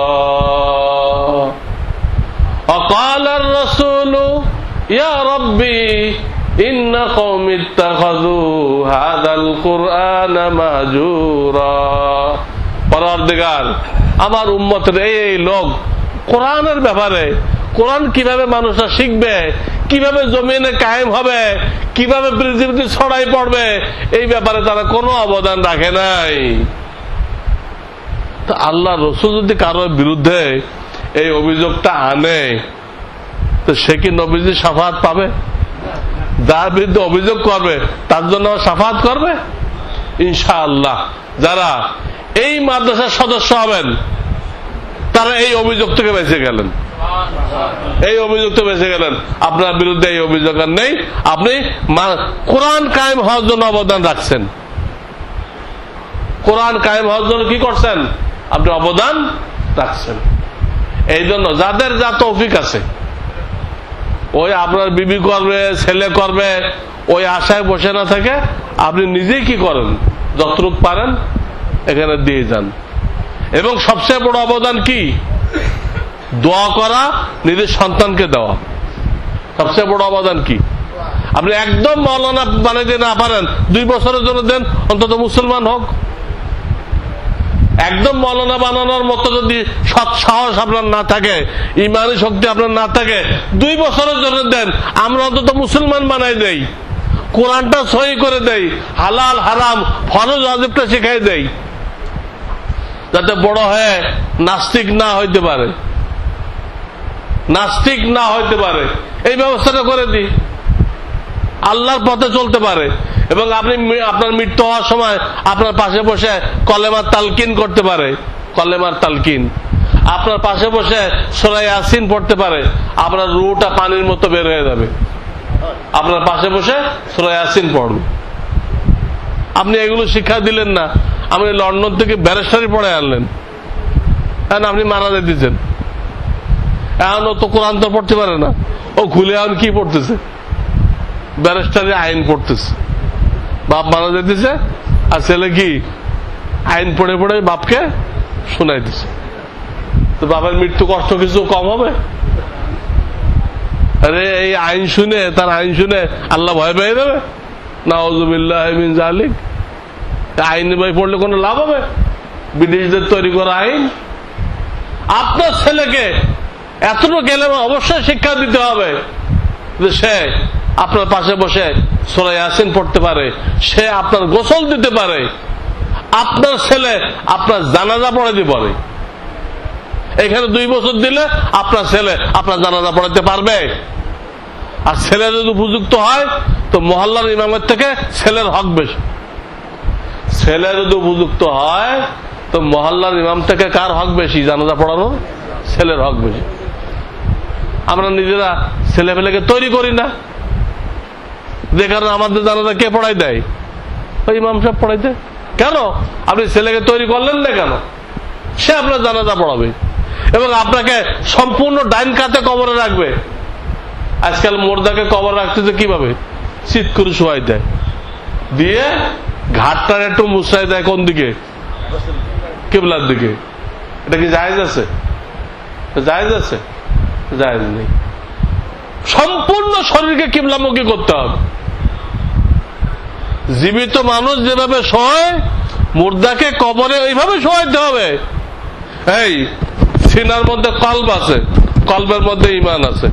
وقال الرسول يا ربي إن قوم اتخذوا هذا القرآن مهجورا। পরওয়ারদিগার, আমার উম্মতের এই লোক কোরআনের ব্যাপারে, কোরআন কিভাবে মানুষরা শিখবে, কিভাবে জমিনে কায়েম হবে, কিভাবে পৃথিবীতে ছড়াই পড়বে, এই ব্যাপারে তারা কোনো অবদান রাখে নাই। তো আল্লাহ রসুল যদি কারোর বিরুদ্ধে এই অভিযোগটা আনে, তো সে কি নবীজির শাফাত পাবে? যার বিরুদ্ধে অভিযোগ করবে তার জন্য শাফাত করবে? ইনশাআল্লাহ যারা এই মাদ্রাসার সদস্য হবেন তারা এই অভিযোগ থেকে বেঁচে গেলেন, এই অভিযোগ থেকে বেঁচে গেলেন। আপনার বিরুদ্ধে এই অভিযোগ আর নেই। আপনি কোরআন কায়েম হওয়ার জন্য অবদান রাখছেন, কোরআন কায়েম হওয়ার জন্য কি করছেন? আপনি অবদান রাখছেন। এই জন্য যাদের যা তৌফিক আছে, ওই আপনার বিবি করবে, ছেলে করবে, ওই আশায় বসে না থাকে আপনি নিজেই কি করেন, যতটুকু পারেন এখানে দিয়ে যান। এবং সবচেয়ে বড় অবদান কি? দোয়া করা, নিজের সন্তানকে দেওয়া। সবচেয়ে বড় অবদান কি? আপনি একদম মাওলানা বানাইতে না পারেন, 2 বছরের জন্য দেন, অন্তত মুসলমান হোক। একদম মাওলানা বানানোর মতো যদি সৎ সাহস আপনার না থাকে, ইমানি শক্তি আপনার না থাকে, 2 বছরের জন্য দেন, আমরা অন্তত মুসলমান বানাই দেই, কোরআনটা সহি করে দেই, হালাল হারাম ফরজ ওয়াজিবটা শিখাই দেই, যাতে বড় হয়ে নাস্তিক না হইতে পারে, নাস্তিক না হইতে পারে। এই ব্যবস্থাটা করে দিই, আল্লাহর পথে চলতে পারে। এবং আপনি আপনার মৃত্যু হওয়ার সময় আপনার পাশে বসে কলেমার তালকিন করতে পারে, কলেমার তালকিন আপনার পাশে বসে সূরা ইয়াসিন পড়তে পারে, আপনার রূহটা পানির মতো বের হয়ে যাবে। আপনার পাশে বসে সূরা ইয়াসিন পড়বে। আপনি এগুলো শিক্ষা দিলেন না, আপনি লন্ডন থেকে ব্যারিস্টারি পড়ে আনলেন, এখন আপনি মারা দিতেছেন। এখন ও তো কোরআন তো পড়তে পারে না, ও খুলে এখন কি পড়তেছে? ব্যারিস্টারি আইন পড়তেছে। বাপ মারা যেতেছে আর ছেলে কি আইন পড়ে পড়ে বাপকে শোনাইতেছে। তো বাপের মৃত্যু কষ্ট কিছু কম হবে? আরে এই আইন শুনে, তার আইন শুনে আল্লাহ ভয় পেয়ে দেবে? নাউযুবিল্লাহ মিন যালিক। আইন বই পড়লে কোনো লাভ হবে? বিদেশিদের তৈরি করা আইন। আপনার ছেলেকে এতটুকু গেলে অবশ্যই শিক্ষা দিতে হবে যে সে আপনার পাশে বসে সূরা ইয়াসিন পড়তে পারে, সে আপনার গোসল দিতে পারে, আপনার ছেলে আপনার জানাজা পড়াইতে পারে। এখানে 2 বছর দিলে আপনার ছেলে আপনার জানাজা পড়াইতে পারবে। আর ছেলে যদি উপযুক্ত হয় তো মহল্লার ইমামের থেকে ছেলের হক বেশি। ছেলে যদি উপযুক্ত হয় তো মহল্লার ইমাম থেকে কার হক বেশি? জানাজা পড়ানোর ছেলের হক বেশি। আমরা নিজেরা ছেলে পেলেকে তৈরি করি না, যে কারণে আমাদের জানাজা কে পড়াই দেয়? ওই ইমাম সাহেব পড়াই দেয়। কেন? আপনি ছেলেকে তৈরি করলেন না কেন? সে আপনার জানাজা পড়াবে এবং আপনাকে সম্পূর্ণ ডাইন কাতে কবরে রাখবে। আজকাল মুর্দাকে কবর রাখতেছে কিভাবে? শীত করে শোয়াই দেয়, দিয়ে ঘাটটার একটু মুছাই দেয়। কোন দিকে? কিবলার দিকে। এটা কি জায়েজ আছে? জায়েজ আছে? জায়েজ নেই। সম্পূর্ণ শরীরকে কিবলামুখী করতে হবে। জীবিত মানুষ যেভাবে শোয়, মুর্দাকে কবরে ওইভাবে শোয়াইতে হবে। এই সিনার মধ্যে কলব আছে, কলবের মধ্যে ঈমান আছে।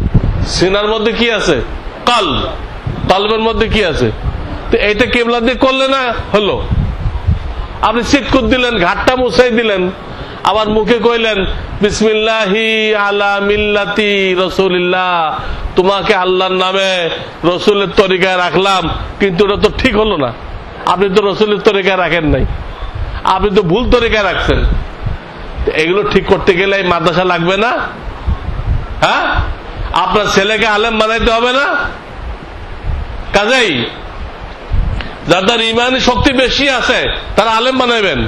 সিনার মধ্যে কি আছে? কলব। কলবের মধ্যে কি আছে? তো এইটা কিবলা দিয়ে করলে না হলো। আপনি চিৎকুর দিলেন, ঘাটটা মুছাই দিলেন, আবার মুখে কইলেন বিসমিল্লাহি আলা মিল্লাতি রাসূলিল্লাহ, তোমাকে আল্লাহর নামে রসুলের তরিকায় রাখলাম, কিন্তু এটা তো ঠিক হলো না। আপনি তো রসুলের তরিকায় রাখেন নাই, আপনি তো ভুল তরিকায় রাখছেন। এগুলো ঠিক করতে গেলে এই মাদ্রাসা লাগবে না? হ্যাঁ, আপনার ছেলেকে আলেম বানাইতে হবে না? কাজেই যাদের ইমানি শক্তি বেশি আছে তারা আলেম বানাইবেন।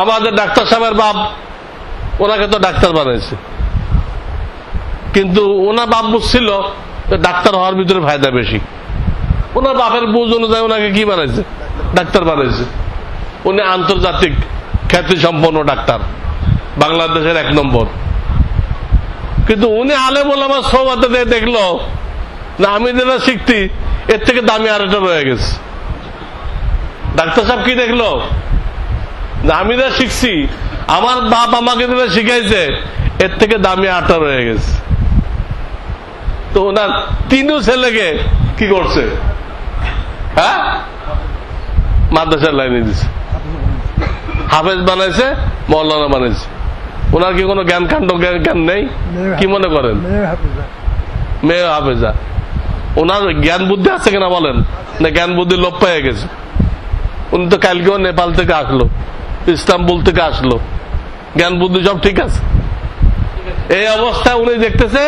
আমাদের ডাক্তার সাহেবের বাপ, ওনাকে তো ডাক্তার বানাইছে, কিন্তু ওনার বাপ বুঝছিল ডাক্তার হওয়ার ভিতরে ফায়দা বেশি। ওনার বাপের বুঝ অনুযায়ী ওনাকে কি বানাইছে? ডাক্তার বানাইছে। উনি আন্তর্জাতিক খ্যাতি সম্পন্ন ডাক্তার, বাংলাদেশের 1 নম্বর। কিন্তু উনি আলেম ওলামা সোহবতে দেখলো না, আমি যেটা শিখছি এর থেকে দামি আরেকটা রয়ে গেছে। ডাক্তার সাহেব কি দেখলো? আমি যা শিখছি, আমার বাপ আমাকে যেটা শিখাইছে, এর থেকে দামি আটা রয়ে গেছে। তো ওনার 3 ছেলেকে কি করছে? হ্যাঁ, মাদ্রাসার লাইনে দিছে, হাফেজ বানাইছে, মৌলানা বানাইছে। ওনার কি কোনো জ্ঞান কাণ্ড জ্ঞান নেই? কি মনে করেন? মেয়ে হাফেজা। ওনার জ্ঞান বুদ্ধি আছে কিনা বলেন? না, জ্ঞান বুদ্ধি লোপ পেয়ে গেছে। উনি তো কালকেও নেপাল থেকে আসলো, ইস্তাম্বুল থেকে আসলো, জ্ঞান বুদ্ধি সব ঠিক আছে। এই অবস্থায় উনি দেখতেছে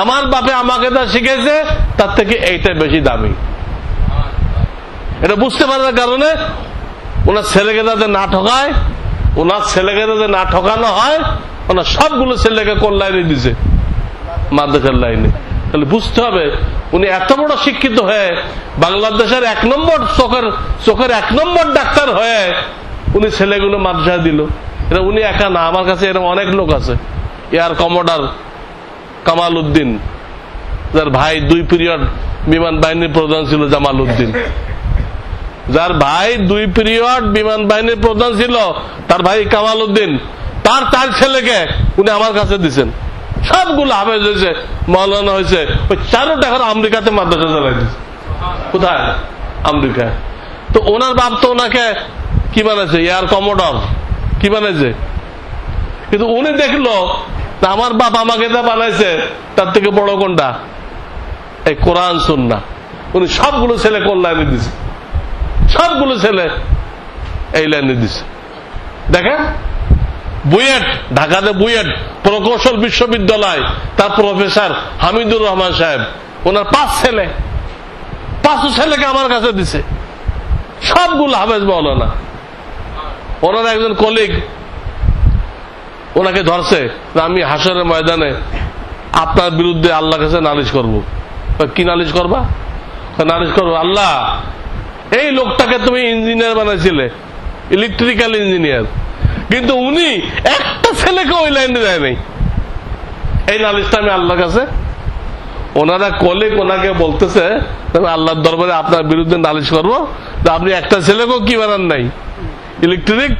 আমার বাপে আমাকে যা শিখেছে তার থেকে এইটা বেশি দামি। এটা বুঝতে পারার কারণে ওনার ছেলেকে যাতে না ঠকায়, ওনার ছেলেকে যাতে না ঠকানো হয়, ওনার সবগুলো ছেলেকে কোন লাইনে দিছে? মাদ্রাসার লাইনে। তাহলে বুঝতে হবে উনি এত বড় শিক্ষিত হয়ে বাংলাদেশের 1 নম্বর চোখের 1 নম্বর ডাক্তার হয়ে উনি ছেলেগুলো মাদ্রাসায় দিল। এটা উনি একা না, আমার কাছে এরকম অনেক লোক আছে। এয়ার কমোডার কামাল উদ্দিন, যার ভাই 2 পিরিয়ড বিমান বাহিনীর প্রধান ছিল, জামাল উদ্দিন, যার ভাই 2 পিরিয়ড বিমান বাহিনীর প্রধান ছিল, তার ভাই কামাল উদ্দিন, তার 4 ছেলেকে উনি আমার কাছে দিচ্ছেন। সবগুলো হাফেজ হয়েছে, মৌলানা হয়েছে। ওই 4টা এখন আমেরিকাতে মাদ্রাসা চালাই দিচ্ছে। কোথায়? আমেরিকায়। তো ওনার বাপ তো ওনাকে কি বানাইছে? এয়ার কমোডর কি বানাইছে? কিন্তু উনি দেখলো আমার বাপ আমাকে যা বানাইছে তার থেকে বড় কোনটা? এই কোরআন সুন্নাহ। উনি সবগুলো ছেলে কোন লাইনে দিছে? সবগুলো ছেলে এই লাইনে দিছে। দেখেন, বুয়েট, ঢাকাতে বুয়েট প্রকৌশল বিশ্ববিদ্যালয়, তার প্রফেসর হামিদুর রহমান সাহেব, ওনার 5 ছেলে, 5 ছেলেকে আমার কাছে দিছে, সবগুলো হাফেজ মাওলানা। ওনার একজন কলিগ ওনাকে ধরছে, আমি হাসরের ময়দানে আপনার বিরুদ্ধে আল্লাহর কাছে নালিশ করব। কি নালিশ করবা? নালিশ করবো, আল্লাহ এই লোকটাকে তুমি ইঞ্জিনিয়ার বানাইছিলে, ইলেকট্রিক্যাল ইঞ্জিনিয়ার, কিন্তু উনি একটা ছেলেকে ওই লাইনে দেয় নাই। এই নালিশটা আমি আল্লাহর কাছে। ওনারা কলিগ ওনাকে বলতেছে আল্লাহর দরবারে আপনার বিরুদ্ধে নালিশ করবো, আপনি একটা ছেলেকেও কি বানান নাই, ইলেকট্রিক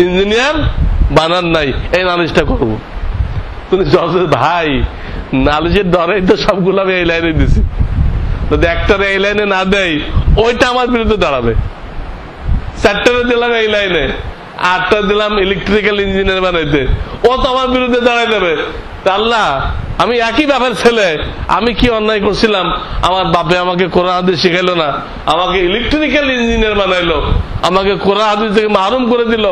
ইঞ্জিনিয়ার বানান নাই, এই নালিশটা করবো। তুমি ভাই নালিশের ডরেই তো সবগুলো আমি এই লাইনে দিছি, যদি একটারে এই লাইনে না দেয় ওইটা আমার বিরুদ্ধে দাঁড়াবে। 4টারে দিলাম এই লাইনে, 8টা দিলাম ইলেকট্রিক্যাল ইঞ্জিনিয়ার বানাইতে, ও তো আমার বিরুদ্ধে দাঁড়াই দেবে। আল্লাহ, আমি একই বাপের ছেলে, আমি কি অন্যায় করছিলাম? আমার বাপে আমাকে কোরআন হাদিস শিখাইলো না, আমাকে ইলেকট্রিক্যাল ইঞ্জিনিয়ার বানাইলো, আমাকে কোরআন হাদিস থেকে মাহরুম করে দিল।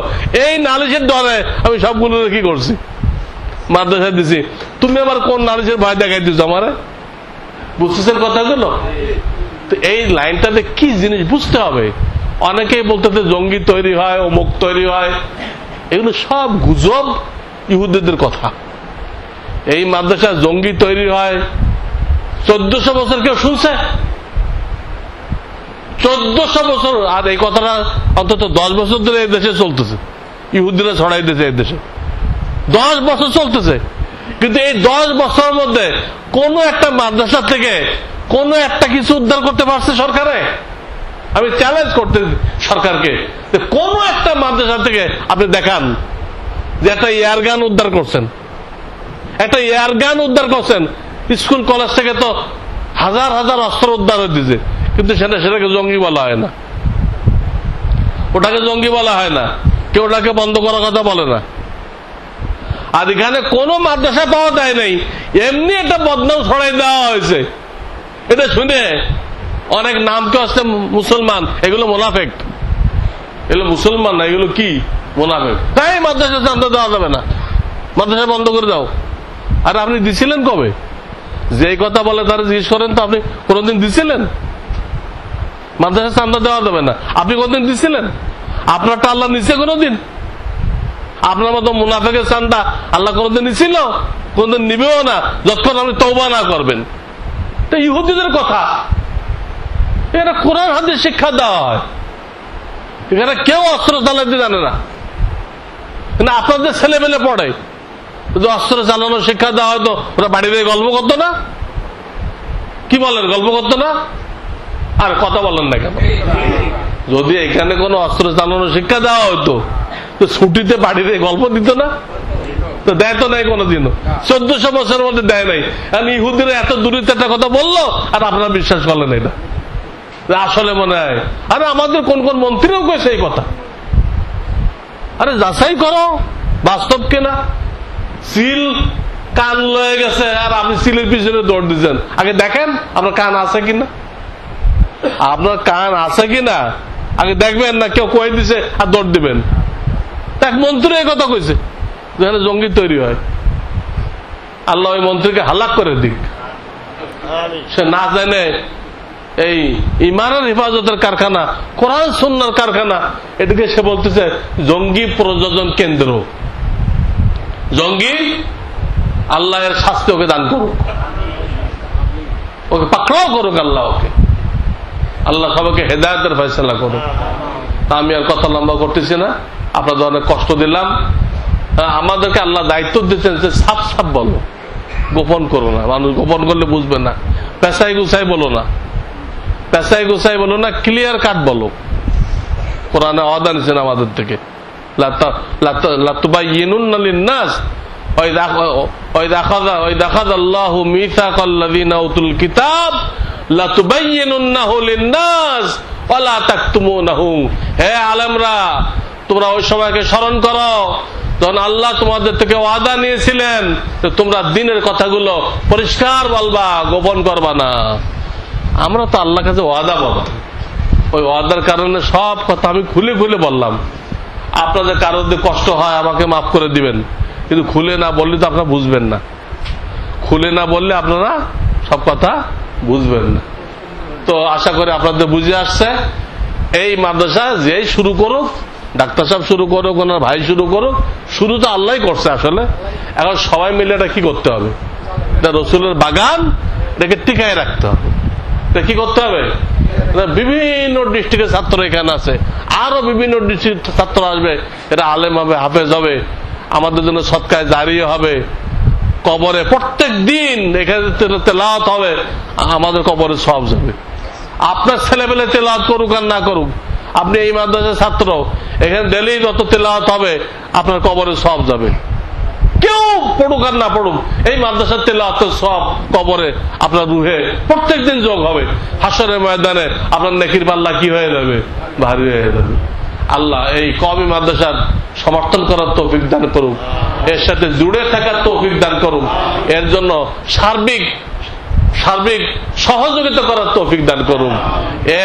এই নালিশের ডরে আমি সবগুলো কি করছি? মাদ্রাসায় দিছি। তুমি আবার কোন নালিশের ভয় দেখাই দিচ্ছ আমারে? বুঝতেছেন কথাগুলো? তো এই লাইনটাতে কি জিনিস বুঝতে হবে। অনেকেই বলতেছে জঙ্গি তৈরি হয়, অমুক তৈরি হয়, এগুলো সব গুজব, ইহুদিদের কথা। এই মাদ্রাসা জঙ্গি তৈরি হয় 1400 বছর কেউ শুনছে? 1400 বছর। আর এই কথাটা অন্তত 10 বছর ধরে এই দেশে চলতেছে, ইহুদিরা ছড়াই দিয়েছে এই দেশে, 10 বছর চলতেছে। কিন্তু এই 10 বছরের মধ্যে কোন একটা মাদ্রাসা থেকে কোন একটা কিছু উদ্ধার করতে পারছে সরকারে? আমি চ্যালেঞ্জ করতে সরকারকে, কোন একটা মাদ্রাসা থেকে আপনি দেখান যে একটা এয়ারগান উদ্ধার করছেন, একটা এয়ারগান উদ্ধার করছেন। স্কুল কলেজ থেকে তো হাজার হাজার অস্ত্র উদ্ধার হয়ে দিয়েছে, কিন্তু সেটাকে জঙ্গি বলা হয় না, ওটাকে জঙ্গি বলা হয় না, কেউ ওটাকে বন্ধ করার কথা বলে না। আর এখানে কোন মাদ্রাসা পাওয়া যায় নাই, এমনি একটা বদনাম ছড়াই দেওয়া হয়েছে। এটা শুনে অনেক নাম তো আসছে মুসলমান, এগুলো মোনাফেক, এগুলো মুসলমান না, এগুলো কি মোনাফেক। তাই মাদ্রাসা চান্দা দেওয়া যাবে না, মাদ্রাসা বন্ধ করে দাও। আর আপনি দিছিলেন কবে? যে কথা বলে তারা জিজ্ঞেস করেন তো, আপনি কোনদিন দিছিলেন? মাদ্রাসা চান্দা দেওয়া যাবে না, আপনি কোনদিন দিছিলেন? আপনারটা আল্লাহ নিচ্ছে কোনদিন? আপনার মতো মুনাফেকের চান্দা আল্লাহ কোনদিন নিছিল? কোনদিন নিবেও না, যতক্ষণ আপনি তওবা না করবেন। তো ইহুদিদের কথা, এরা কোরআন হাদিস শিক্ষা দেওয়া হয়, এখানে কেউ অস্ত্র চালাতে জানে না। আপনাদের ছেলে মেলে পড়ে, যদি অস্ত্র চালানোর শিক্ষা দেওয়া হয়তো ওরা বাড়িতে গল্প করতো না? কি বলেন, গল্প করতো না? আর কথা বলেন না কেন? যদি এখানে কোনো অস্ত্র চালানোর শিক্ষা দেওয়া হতো তো ছুটিতে বাড়িতে গল্প দিত না? তো দেয় তো নাই কোনোদিনও, 1400 বছরের মধ্যে দেয় নাই। আমি ইহুদিরা এত দূরিত একটা কথা বললো আর আপনারা বিশ্বাস করলেন এটা, আসলে মনে হয়। আরে আমাদের কোন কোন মন্ত্রীও কয়েছে এই কথা। আরে যাচাই করো বাস্তব কিনা, সিল কান লয়ে গেছে আর আপনি সিলের পিছনে দৌড় দিচ্ছেন। আগে দেখেন আপনার কান আছে কিনা, আপনার কান আছে কিনা আগে দেখবেন, না কেউ কয়ে দিছে আর দৌড় দিবেন। এক মন্ত্রী এই কথা কইছে যেখানে জঙ্গি তৈরি হয়, আল্লাহ ওই মন্ত্রীকে হালাক করে দিক। সে না জানে এই ইমানের হেফাজতের কারখানা, কোরআন সুন্নাহর কারখানা, এটাকে সে বলতেছে জঙ্গি প্রযোজন কেন্দ্র। জঙ্গি আল্লাহ এর শাস্তি ওকে দান করুক, ওকে পাকড়াও করুক আল্লাহ, ওকে আল্লাহ সবাইকে হেদায়েতের ফয়সালা করুক। তা আমি আর কথা লম্বা করতেছি না, আপনাদের অনেক কষ্ট দিলাম। আমাদেরকে আল্লাহ দায়িত্ব দিচ্ছেন যে সাফ সাফ বলো, গোপন করো না। মানুষ গোপন করলে বুঝবে না। পেশাই গুছাই বলো না, পেশাই গুছাই বলো না, ক্লিয়ার কাট বলো। কোরআনে ওয়াদা নিছেন আমাদের থেকে, লাতুবাইয়িনুন্না লিন-নাস ওয়াইদা আখাযাল্লাহু মিসাকাল্লাযীনা উতুল কিতাব লাতুবাইয়িনুন্নাহু লিন-নাস ওয়া লা তাকতুমুনাহু। হে আলেমরা, তোমরা ওই সময়কে স্মরণ করো যখন আল্লাহ তোমাদের থেকে ওয়াদা নিয়েছিলেন যে তোমরা দ্বীনের কথাগুলো পরিষ্কার বলবা, গোপন করবা না। আমরা তো আল্লাহর কাছে ওয়াদা পাবো, ওই ওয়াদার কারণে সব কথা আমি খুলে খুলে বললাম। আপনাদের কারো যদি কষ্ট হয় আমাকে মাফ করে দিবেন, কিন্তু খুলে না বললে তো আপনারা বুঝবেন না। খুলে না বললে আপনারা সব কথা বুঝবেন না। তো আশা করি আপনাদের বুঝে আসছে। এই মাদ্রাসা যেই শুরু করুক, ডাক্তার সাহেব শুরু করুক, ওনার ভাই শুরু করুক, শুরু তো আল্লাহ করছে আসলে। এখন সবাই মিলে এটা কি করতে হবে, এটা রসুলের বাগান, এটাকে টিকায় রাখতে হবে। এটা কি করতে হবে, বিভিন্ন ডিস্ট্রিক্টের ছাত্র এখানে আছে, আরো বিভিন্ন ডিস্ট্রিক্ট ছাত্র আসবে, এটা আলেম হবে, হাফেজ হবে, আমাদের জন্য সৎকায় জারিয়ে হবে। কবরে প্রত্যেক দিন এখানে তেলাওয়াত হবে, আমাদের কবরে সব যাবে। আপনার ছেলেবেলে তেলাওয়াত করুক আর না করুক, আপনি এই মাদ্রাসার ছাত্র, এখানে ডেলি যত তেলাওয়াত হবে আপনার কবরে সব যাবে। কেউ পড়ুক আর না পড়ুক, এই মাদ্রাসার তেলাওয়াতের সব কবরে আপনার রুহে প্রত্যেক দিন যোগ হবে। হাসরের ময়দানে আপনার নেকির পাল্লা কি হয়ে যাবে, ভারী হয়ে যাবে। আল্লাহ এই কওমি মাদ্রাসার সমর্থন করার তৌফিক দান করুক, এর সাথে জুড়ে থাকার তৌফিক দান করুক, এর জন্য সার্বিক সহযোগিতা করার তৌফিক দান করুন,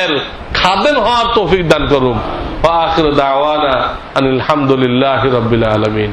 এর খাদেম হওয়ার তৌফিক দান করুন। ওয়া আখিরু দাওয়ানা আনিল হামদুলিল্লাহি রাব্বিল আলামিন।